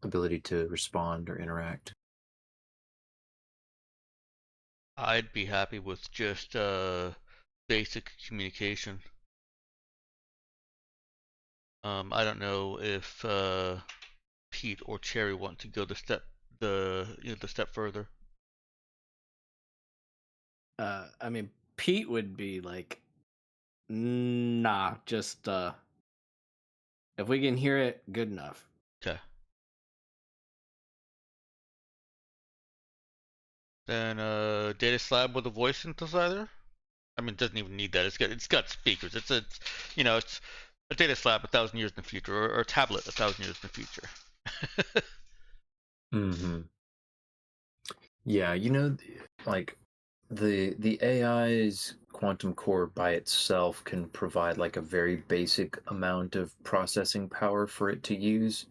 ability to respond or interact? I'd be happy with just basic communication. I don't know if Pete or Cherry want to go the step further. I mean, Pete would be like, nah, just if we can hear it, good enough. Okay. Then data slab with a voice synthesizer. I mean, it doesn't even need that. It's got speakers. It's it's a data slab 1,000 years in the future, or a tablet 1,000 years in the future. Mm-hmm. Yeah, like the AI's quantum core by itself can provide like a very basic amount of processing power for it to use.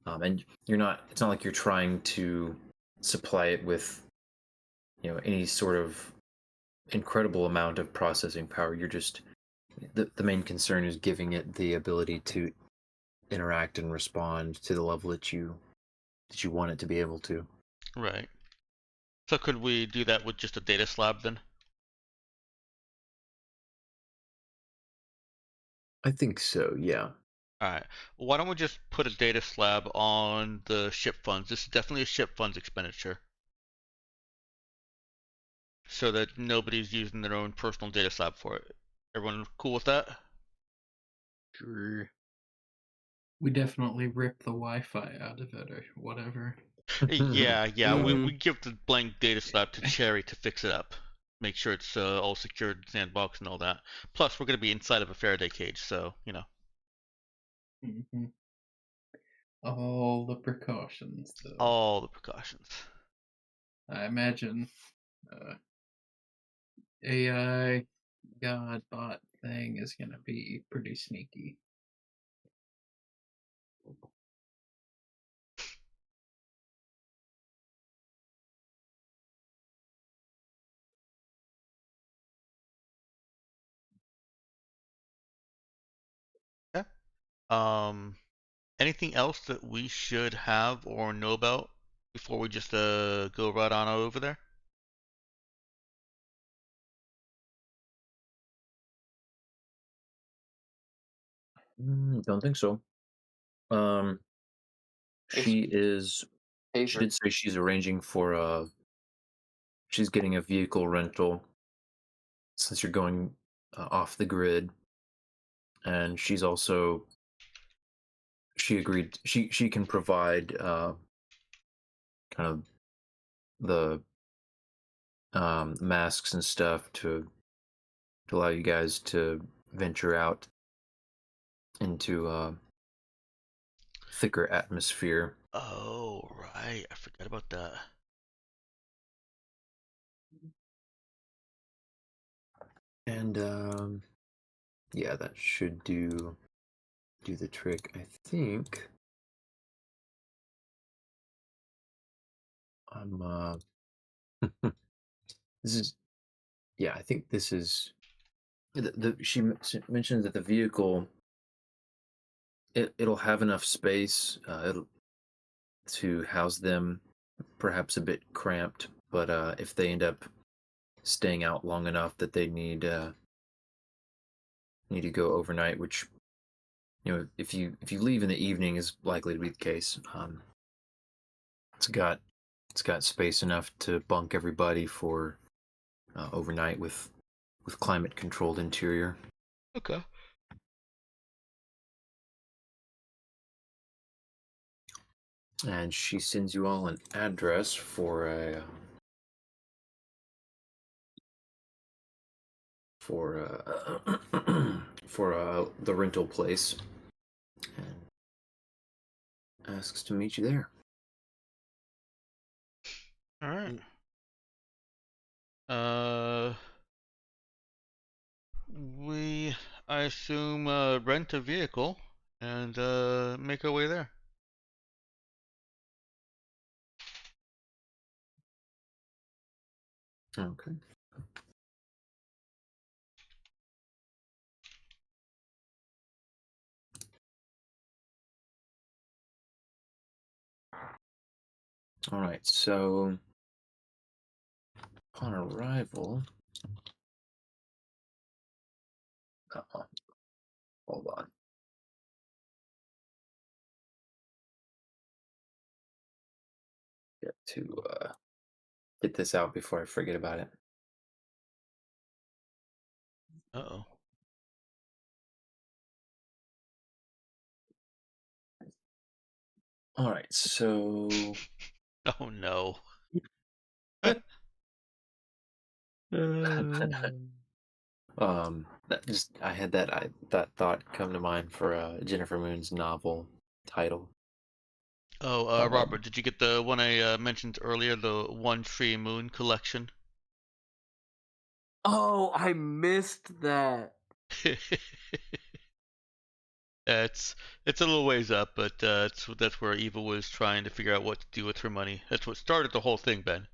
And it's not like you're trying to supply it with, any sort of incredible amount of processing power. You're just, the main concern is giving it the ability to interact and respond to the level that you want it to be able to. Right. So could we do that with just a data slab then? I think so, yeah. Alright. Why don't we just put a data slab on the ship funds? This is definitely a ship funds expenditure. So that nobody's using their own personal data slab for it. Everyone cool with that? Sure. We definitely rip the Wi-Fi out of it or whatever. Yeah. Mhm. We give the blank data slab to Cherry to fix it up. Make sure it's all secured, sandbox, and all that. Plus, we're going to be inside of a Faraday cage, so, Hmm. All the precautions, though. all the precautions. I imagine AI God bot thing is going to be pretty sneaky. Yeah. Anything else that we should have or know about before we just go right on over there? Don't think so. Um, Is she is. She Hazer did say she's arranging for she's getting a vehicle rental since you're going off the grid, and she's also she agreed she can provide kind of the masks and stuff to allow you guys to venture out into thicker atmosphere. Oh, right. I forgot about that. And yeah, that should do the trick, I think. I'm this is yeah, I think this is she mentioned that the vehicle it'll have enough space to house them, perhaps a bit cramped, but if they end up staying out long enough that they need to go overnight, which if you leave in the evening is likely to be the case. It's got space enough to bunk everybody for overnight with climate controlled interior. Okay. And she sends you all an address for a the rental place, and asks to meet you there. All right. I assume, rent a vehicle and make our way there. Okay. All right. So upon arrival, hold on. Get to get this out before I forget about it. Uh-oh. All right. So Oh no. I had that thought come to mind for Jennifer Moon's novel title. Oh, Robert, did you get the one I mentioned earlier, the One Tree Moon collection? Oh, I missed that. It's a little ways up, but that's where Eva was trying to figure out what to do with her money. That's what started the whole thing, Ben.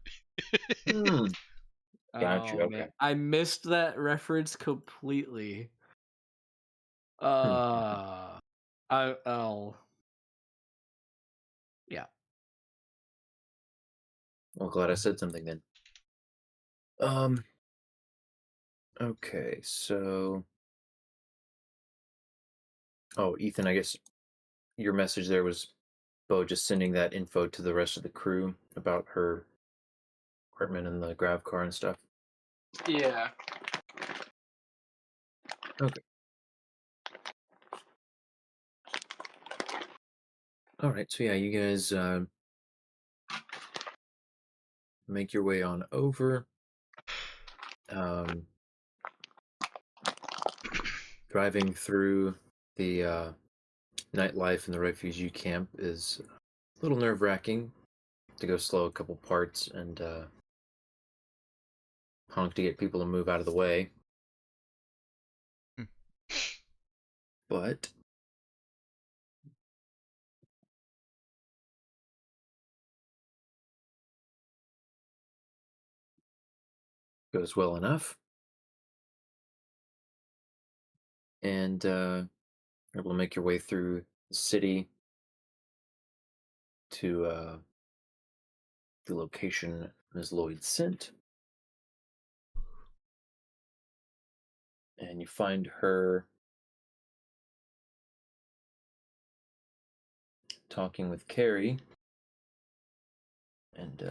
Gotcha. Oh, Okay. man. I missed that reference completely. Yeah. Well, glad I said something then. Okay, so Ethan, I guess your message there was Bo just sending that info to the rest of the crew about her apartment and the grav car and stuff. Yeah. Okay. All right, so yeah, you guys make your way on over. Driving through the nightlife in the refugee camp is a little nerve-wracking. To go slow a couple parts and honk to get people to move out of the way. But goes well enough. And able to make your way through the city to the location Ms. Lloyd sent. And you find her talking with Carrie. And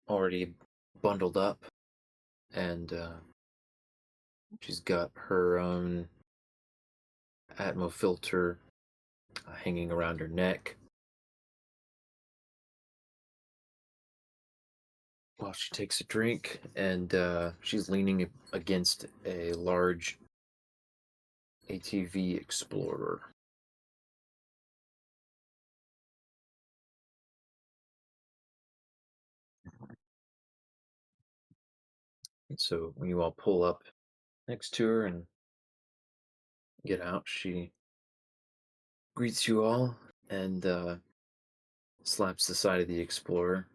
already bundled up. And she's got her own Atmo filter hanging around her neck. While she takes a drink, and she's leaning against a large ATV Explorer. And so when you all pull up next to her and get out, she greets you all and slaps the side of the Explorer.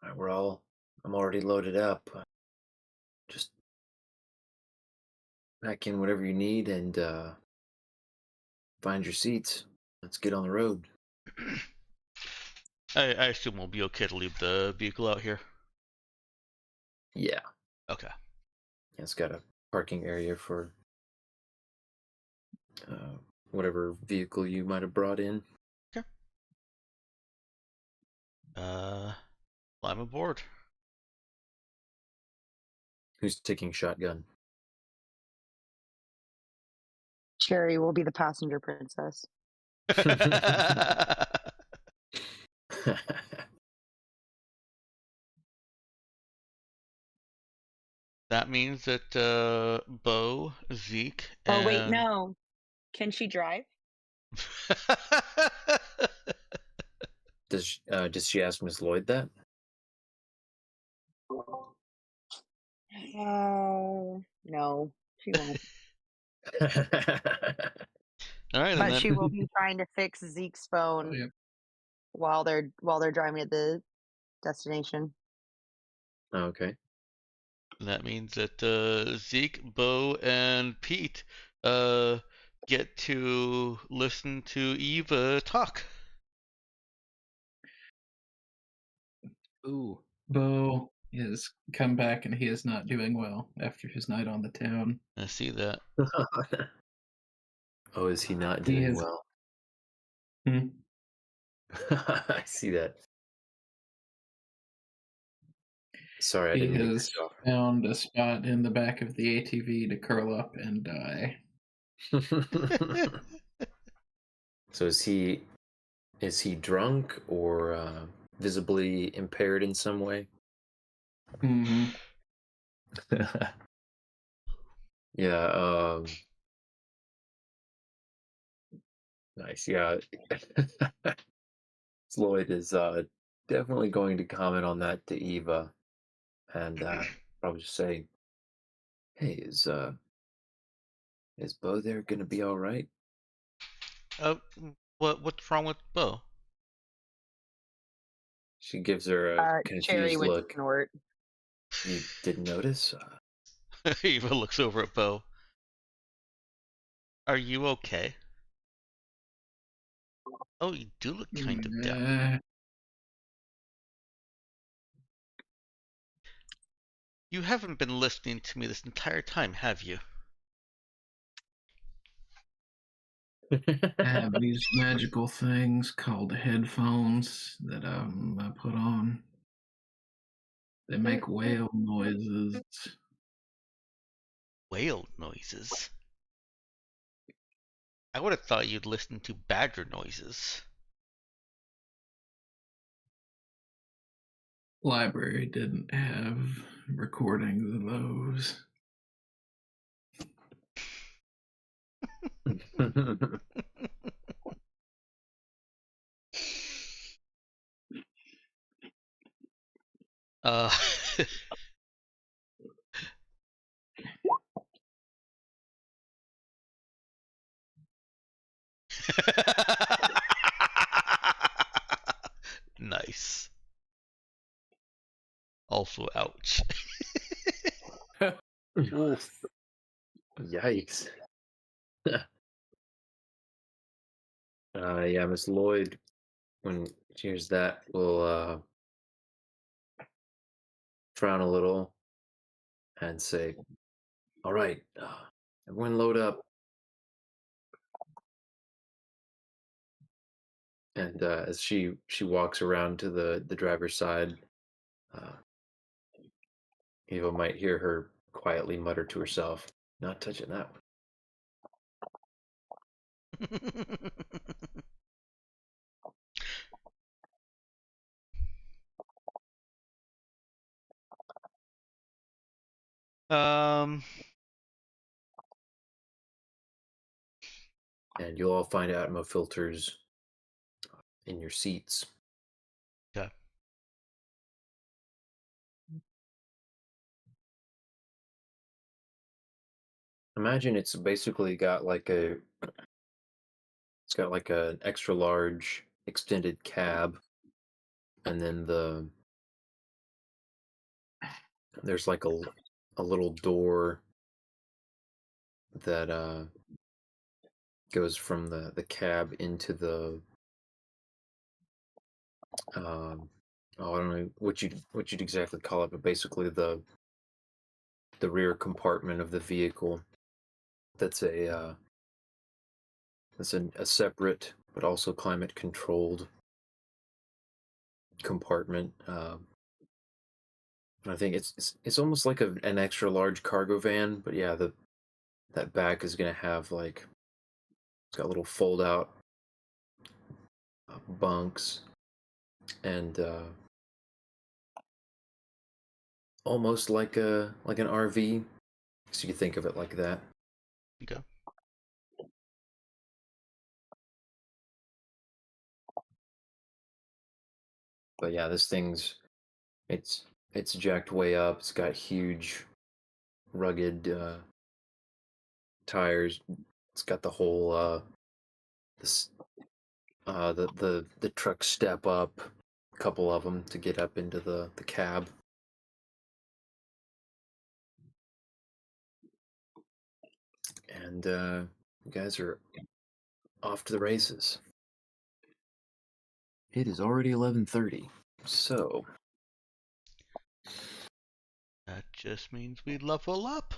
All right, I'm already loaded up. Just pack in whatever you need and find your seats. Let's get on the road. I assume we'll be okay to leave the vehicle out here. Yeah, Okay. it's got a parking area for whatever vehicle you might have brought in. I'm aboard. Who's taking shotgun? Cherry will be the passenger princess. That means that Bo, Zeke, Oh wait, and no. Can she drive? Does she ask Miss Lloyd that? Oh no, she won't. All right, and But then she will be trying to fix Zeke's phone yeah. while they're driving to the destination. Okay. that means that Zeke, Bo, and Pete get to listen to Eva talk. Ooh. Bo has come back and he is not doing well after his night on the town. I see that. Oh, is he not He doing is- well? Hmm? I see that. Sorry, I He didn't mean to has cut you off. found a spot in the back of the ATV to curl up and die. So is he drunk or visibly impaired in some way? Hmm. Yeah, nice. Yeah. Lloyd is definitely going to comment on that to Eva and probably just say, "Hey, is Bo there gonna be all right?" What's wrong with Bo? She gives her a Cherry confused would look. snort. You didn't notice? Eva looks over at Bo. Are you okay? Oh, you do look kind of down. You haven't been listening to me this entire time, have you? I have these magical things called headphones that I put on. They make whale noises. Whale noises. I would have thought you'd listen to badger noises. Library didn't have recordings of those. Uh, nice. Also, ouch. Oof. Yikes. Yeah, Miss Lloyd, when she hears that, will frown a little and say, "All right, everyone load up." And as she walks around to the driver's side, uh, Eva might hear her quietly mutter to herself, "Not touching that one." um, And you'll all find Atmo filters in your seats. okay. Imagine it's basically got like an extra large extended cab, and then there's like a little door that goes from the cab into the I don't know what you'd exactly call it, but basically the rear compartment of the vehicle. That's a separate but also climate controlled compartment. I think it's almost like an extra large cargo van, but yeah, that back is gonna have like it's got little fold out bunks and almost like an RV. So you think of it like that. Okay. But yeah, this thing's it's jacked way up. It's got huge, rugged tires. It's got the whole this the truck step up, a couple of them to get up into the cab. And you guys are off to the races. It is already 11:30, so That just means we level up.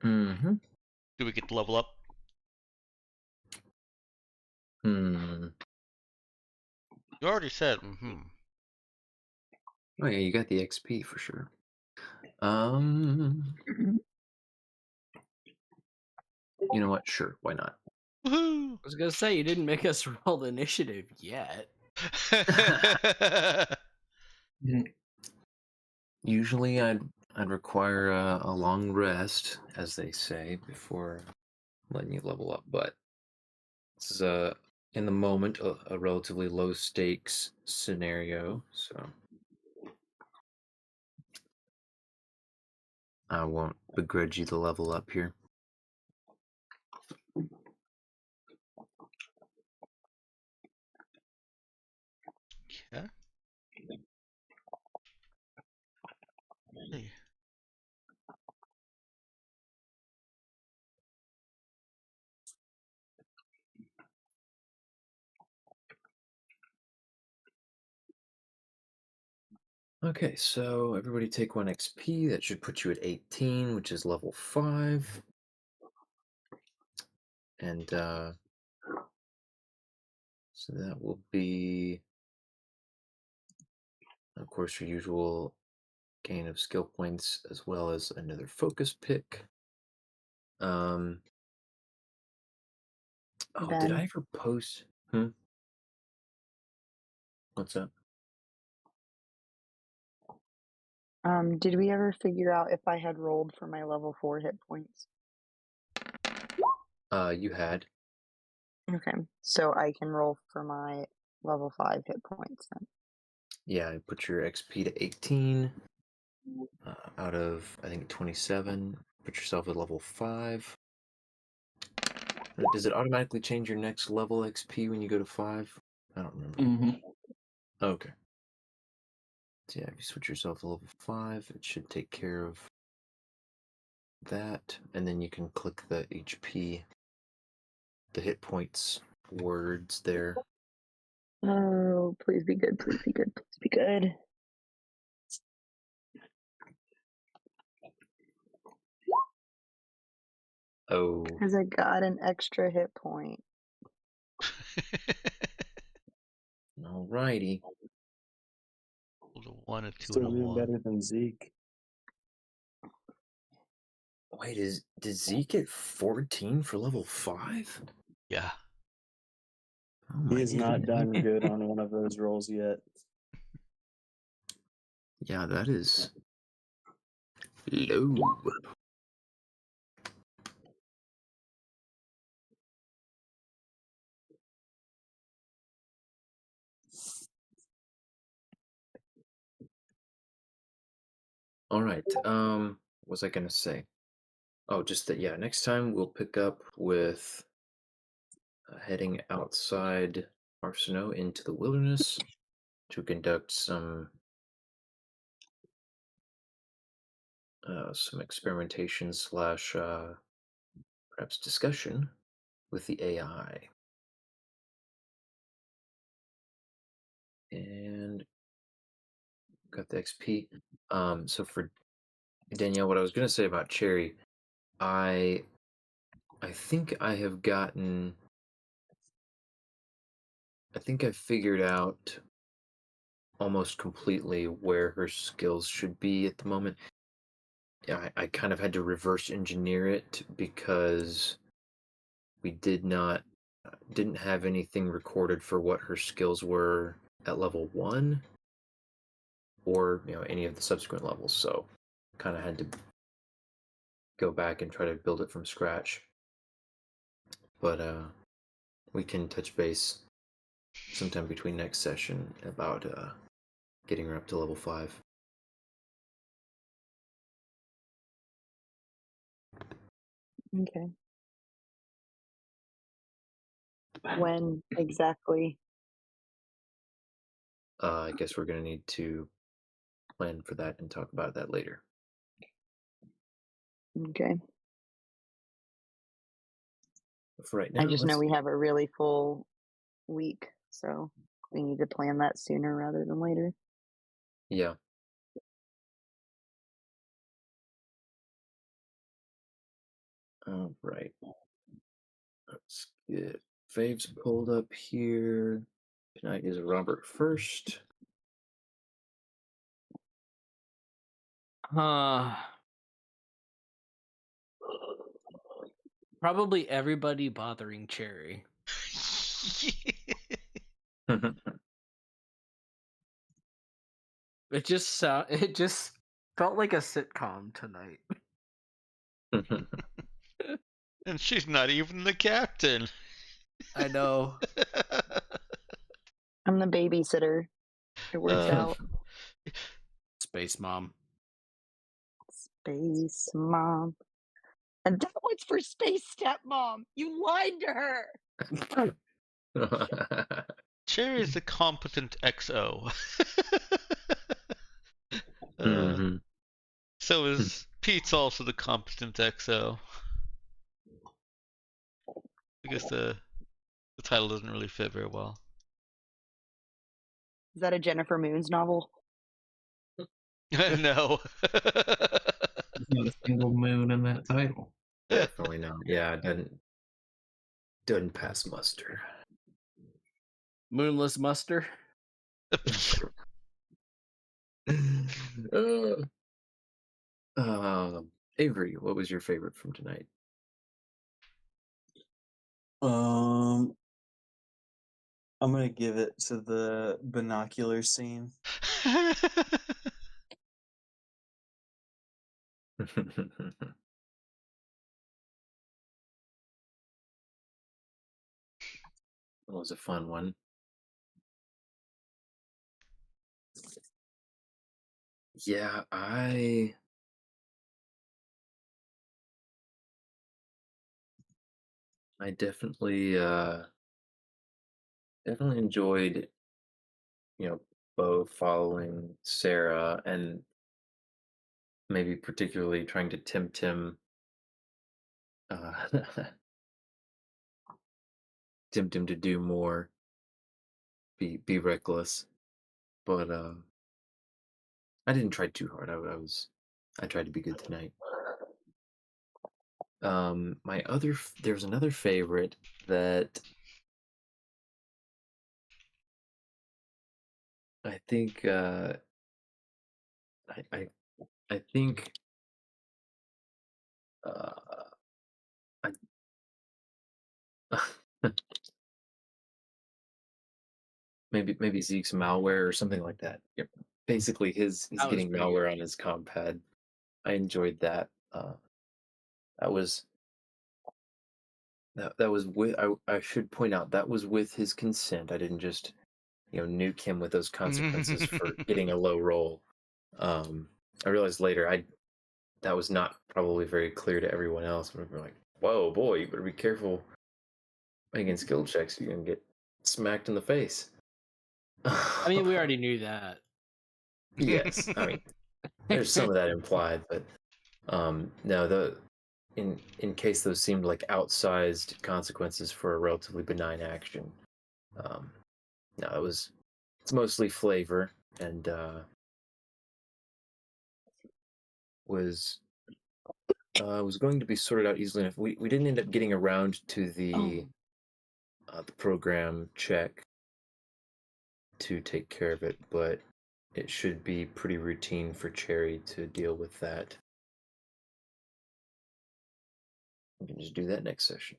mm-hmm. Do we get to level up? Hmm. You already said, mm-hmm. Oh yeah, you got the XP for sure. You know what? Sure, why not? Woohoo! I was gonna say you didn't make us roll the initiative yet. Usually, I'd require a long rest, as they say, before letting you level up. But this is in the moment a relatively low stakes scenario, so I won't begrudge you the level up here. Okay. Hey. Okay, so everybody take 1 XP. That should put you at 18, which is level 5. And so that will be, of course, your usual gain of skill points as well as another focus pick. Oh, did I Ben, ever post? What's up? did we ever figure out if I had rolled for my level 4 hit points? You had. Okay, so I can roll for my level 5 hit points then. Yeah, put your XP to 18 out of, I think, 27. Put yourself at level 5. Does it automatically change your next level XP when you go to 5? I don't remember. Mm-hmm. Okay. So yeah, if you switch yourself to level 5, it should take care of that. And then you can click the HP, the hit points words there. Oh, please be good, please be good, please be good. Oh. Because I got an extra hit point. Alrighty. Rolled a 1, a 2, Still and a doing 1. better than Zeke. Wait, did Zeke get 14 for level 5? Yeah. Oh He my has not done God. good on one of those rolls yet. Yeah, that is low. All right. What was I gonna say? Oh, just that. Yeah, next time we'll pick up with heading outside Arsinoe into the wilderness to conduct some experimentation slash perhaps discussion with the AI. And got the XP. So for Danielle, what I was gonna say about Cherry, I think I have gotten. I think I've figured out almost completely where her skills should be at the moment. Yeah, I kind of had to reverse engineer it because we didn't have anything recorded for what her skills were at level 1 or any of the subsequent levels, so kind of had to go back and try to build it from scratch. But we can touch base sometime between next session about getting her up to level 5. Okay. When exactly? I guess we're going to need to plan for that and talk about that later. Okay. But for right I now, just know let's. we have a really full week, so we need to plan that sooner rather than later. Yeah. All right. Let's get Faves pulled up here. Tonight is Robert first. Probably everybody bothering Cherry. It just felt like a sitcom tonight. And she's not even the captain. I know. I'm the babysitter. It works out. Space Mom. Space mom. And that one's for space stepmom. You lied to her. Cherry is the competent XO. Mhm. So is Pete's also the competent XO. I guess the title doesn't really fit very well. Is that a Jennifer Moons novel? No. There's not a single moon in that title. Definitely not. Yeah, it doesn't pass muster. Moonless Muster. Avery, what was your favorite from tonight? I'm gonna give it to the binocular scene. That was a fun one. Yeah, I definitely enjoyed, Bo following Sarah and maybe particularly trying to tempt him tempt him to do more, be reckless. But I didn't try too hard. I tried to be good tonight. There's another favorite that I think I think uh, I, maybe Zeke's malware or something like that. Yep. Basically, he's That was getting pretty malware good. on his compad. I enjoyed that. That was that was with. I should point out that was with his consent. I didn't just nuke him with those consequences for getting a low roll. I realized later that was not probably very clear to everyone else. We're like, whoa, boy, you better be careful making skill checks. You're gonna get smacked in the face. I mean, we already knew that. Yes, I mean, there's some of that implied, but no, in case those seemed like outsized consequences for a relatively benign action, no, it's mostly flavor and was going to be sorted out easily enough. We didn't end up getting around to the program check to take care of it, but it should be pretty routine for Cherry to deal with that. We can just do that next session.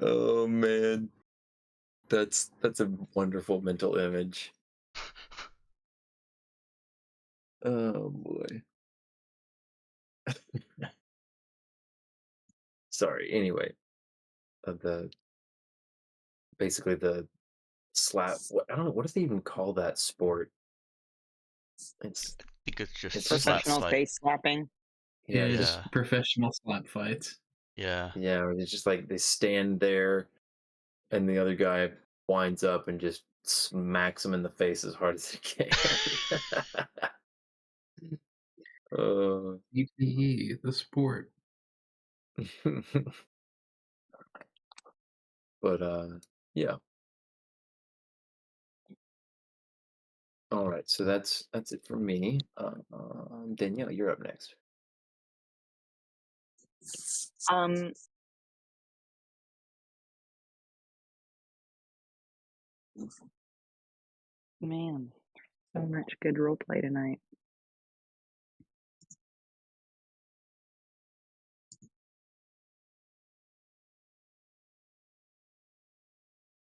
Oh man, that's a wonderful mental image. Oh boy. Sorry. Anyway, basically the slap. I don't know. What do they even call that sport? It's I think it's just It's a just like slap Professional fight. face slapping. Yeah, yeah, just Yeah. professional slap fights. Yeah. yeah. Or it's just like they stand there, and the other guy winds up and just smacks him in the face as hard as he can. uh, EPE, the sport. but yeah. All right, so that's it for me. Danielle, you're up next. Man, so much good role play tonight.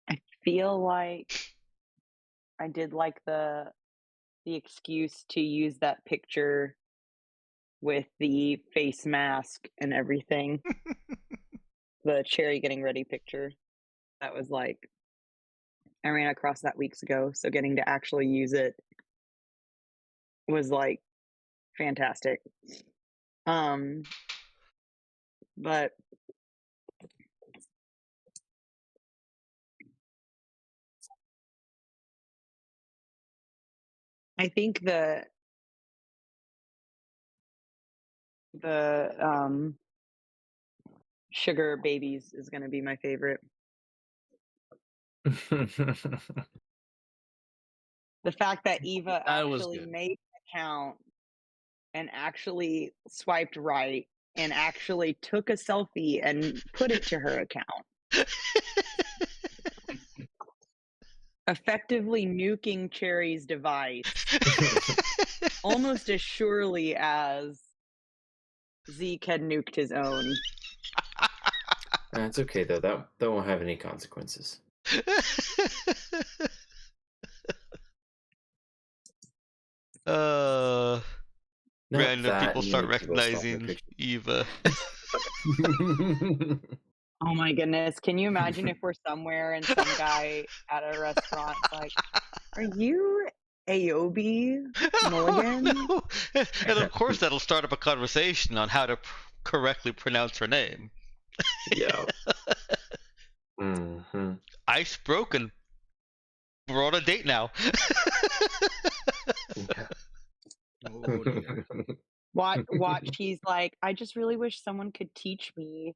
I feel like I did like the excuse to use that picture with the face mask and everything. The Cherry getting ready picture. That was like I ran across that weeks ago, so getting to actually use it was like fantastic. But I think the sugar babies is going to be my favorite. The fact that Eva That was actually good. made an account and actually swiped right and actually took a selfie and put it to her account. Effectively nuking Cherry's device almost as surely as Zeke had nuked his own. It's okay though. That won't have any consequences. Not Random that people and start the people stalking recognizing picture. Eva. Oh my goodness. Can you imagine if we're somewhere and some guy at a restaurant like, are you Aobi Mulligan? Oh, no. And of course, that'll start up a conversation on how to correctly pronounce her name. Yeah. Mm-hmm. Ice broken. We're on a date now. Yeah. Oh, dear. Watch. He's like, I just really wish someone could teach me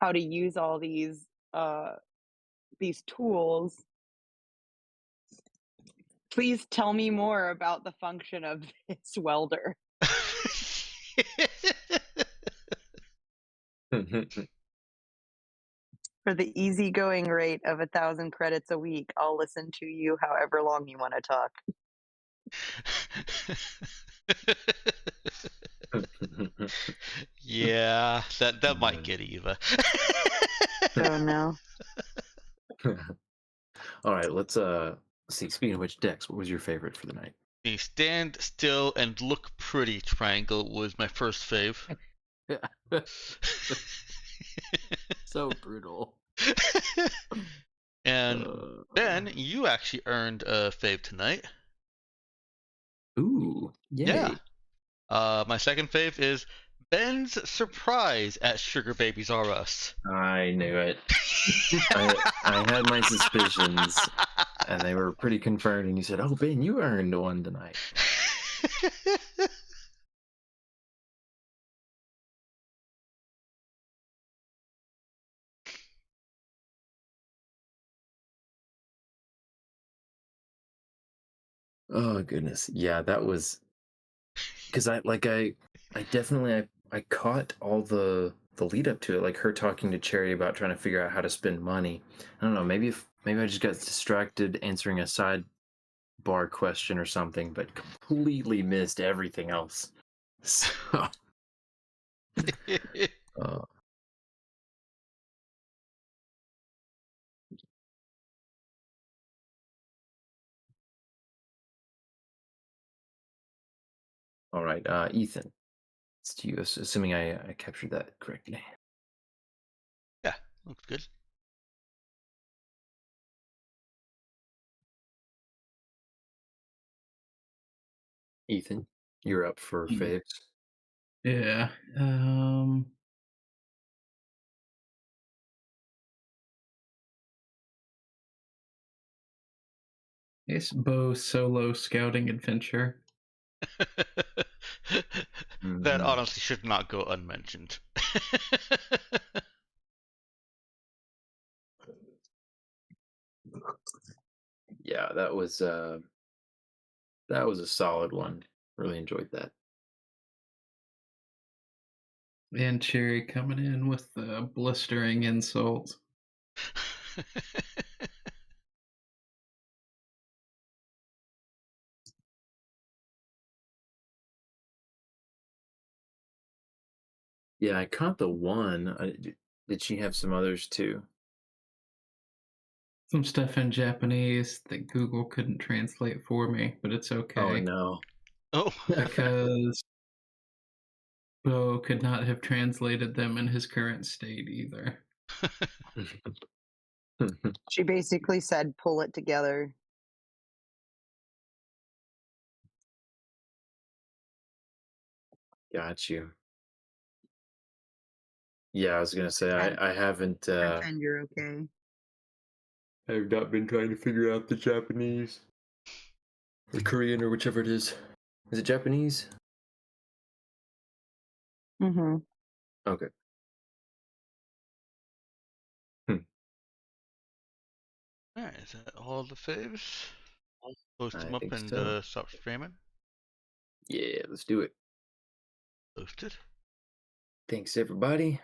how to use all these tools. Please tell me more about the function of this welder. For the easygoing rate of 1,000 credits a week, I'll listen to you however long you want to talk. Yeah, that might get Eva. Oh no. All right, let's see. Speaking of which, Dex, what was your favorite for the night? The stand still and look pretty triangle was my first fave. So brutal. And Ben, you actually earned a fave tonight. Ooh, yay. Yeah. My second fave is Ben's surprise at Sugar Babies R Us. I knew it. I had my suspicions, and they were pretty confirmed. And you said, "Oh, Ben, you earned one tonight." Oh goodness, yeah, that was because I definitely I caught all the lead up to it, like her talking to Cherry about trying to figure out how to spend money. I don't know, maybe I just got distracted answering a sidebar question or something, but completely missed everything else. So, uh, all right, Ethan, it's to you, assuming I captured that correctly. Yeah, looks good. Ethan, you're up for faves. Yeah. It's Bo's solo scouting adventure. That honestly should not go unmentioned. Yeah, that was a solid one. Really enjoyed that. And Cherry coming in with the blistering insult. Yeah, I caught the one. Did she have some others too? Some stuff in Japanese that Google couldn't translate for me, but it's okay. Oh no. Oh. Because Bo could not have translated them in his current state either. She basically said, "Pull it together." Got you. Yeah, I was gonna say I haven't Pretend you're okay. I've not been trying to figure out the Japanese or Korean or whichever it is. Is it Japanese? Mm-hmm. Okay. Alright, is that all the faves? I'll post them I up think and so. stop streaming. Yeah, let's do it. Posted. Thanks everybody.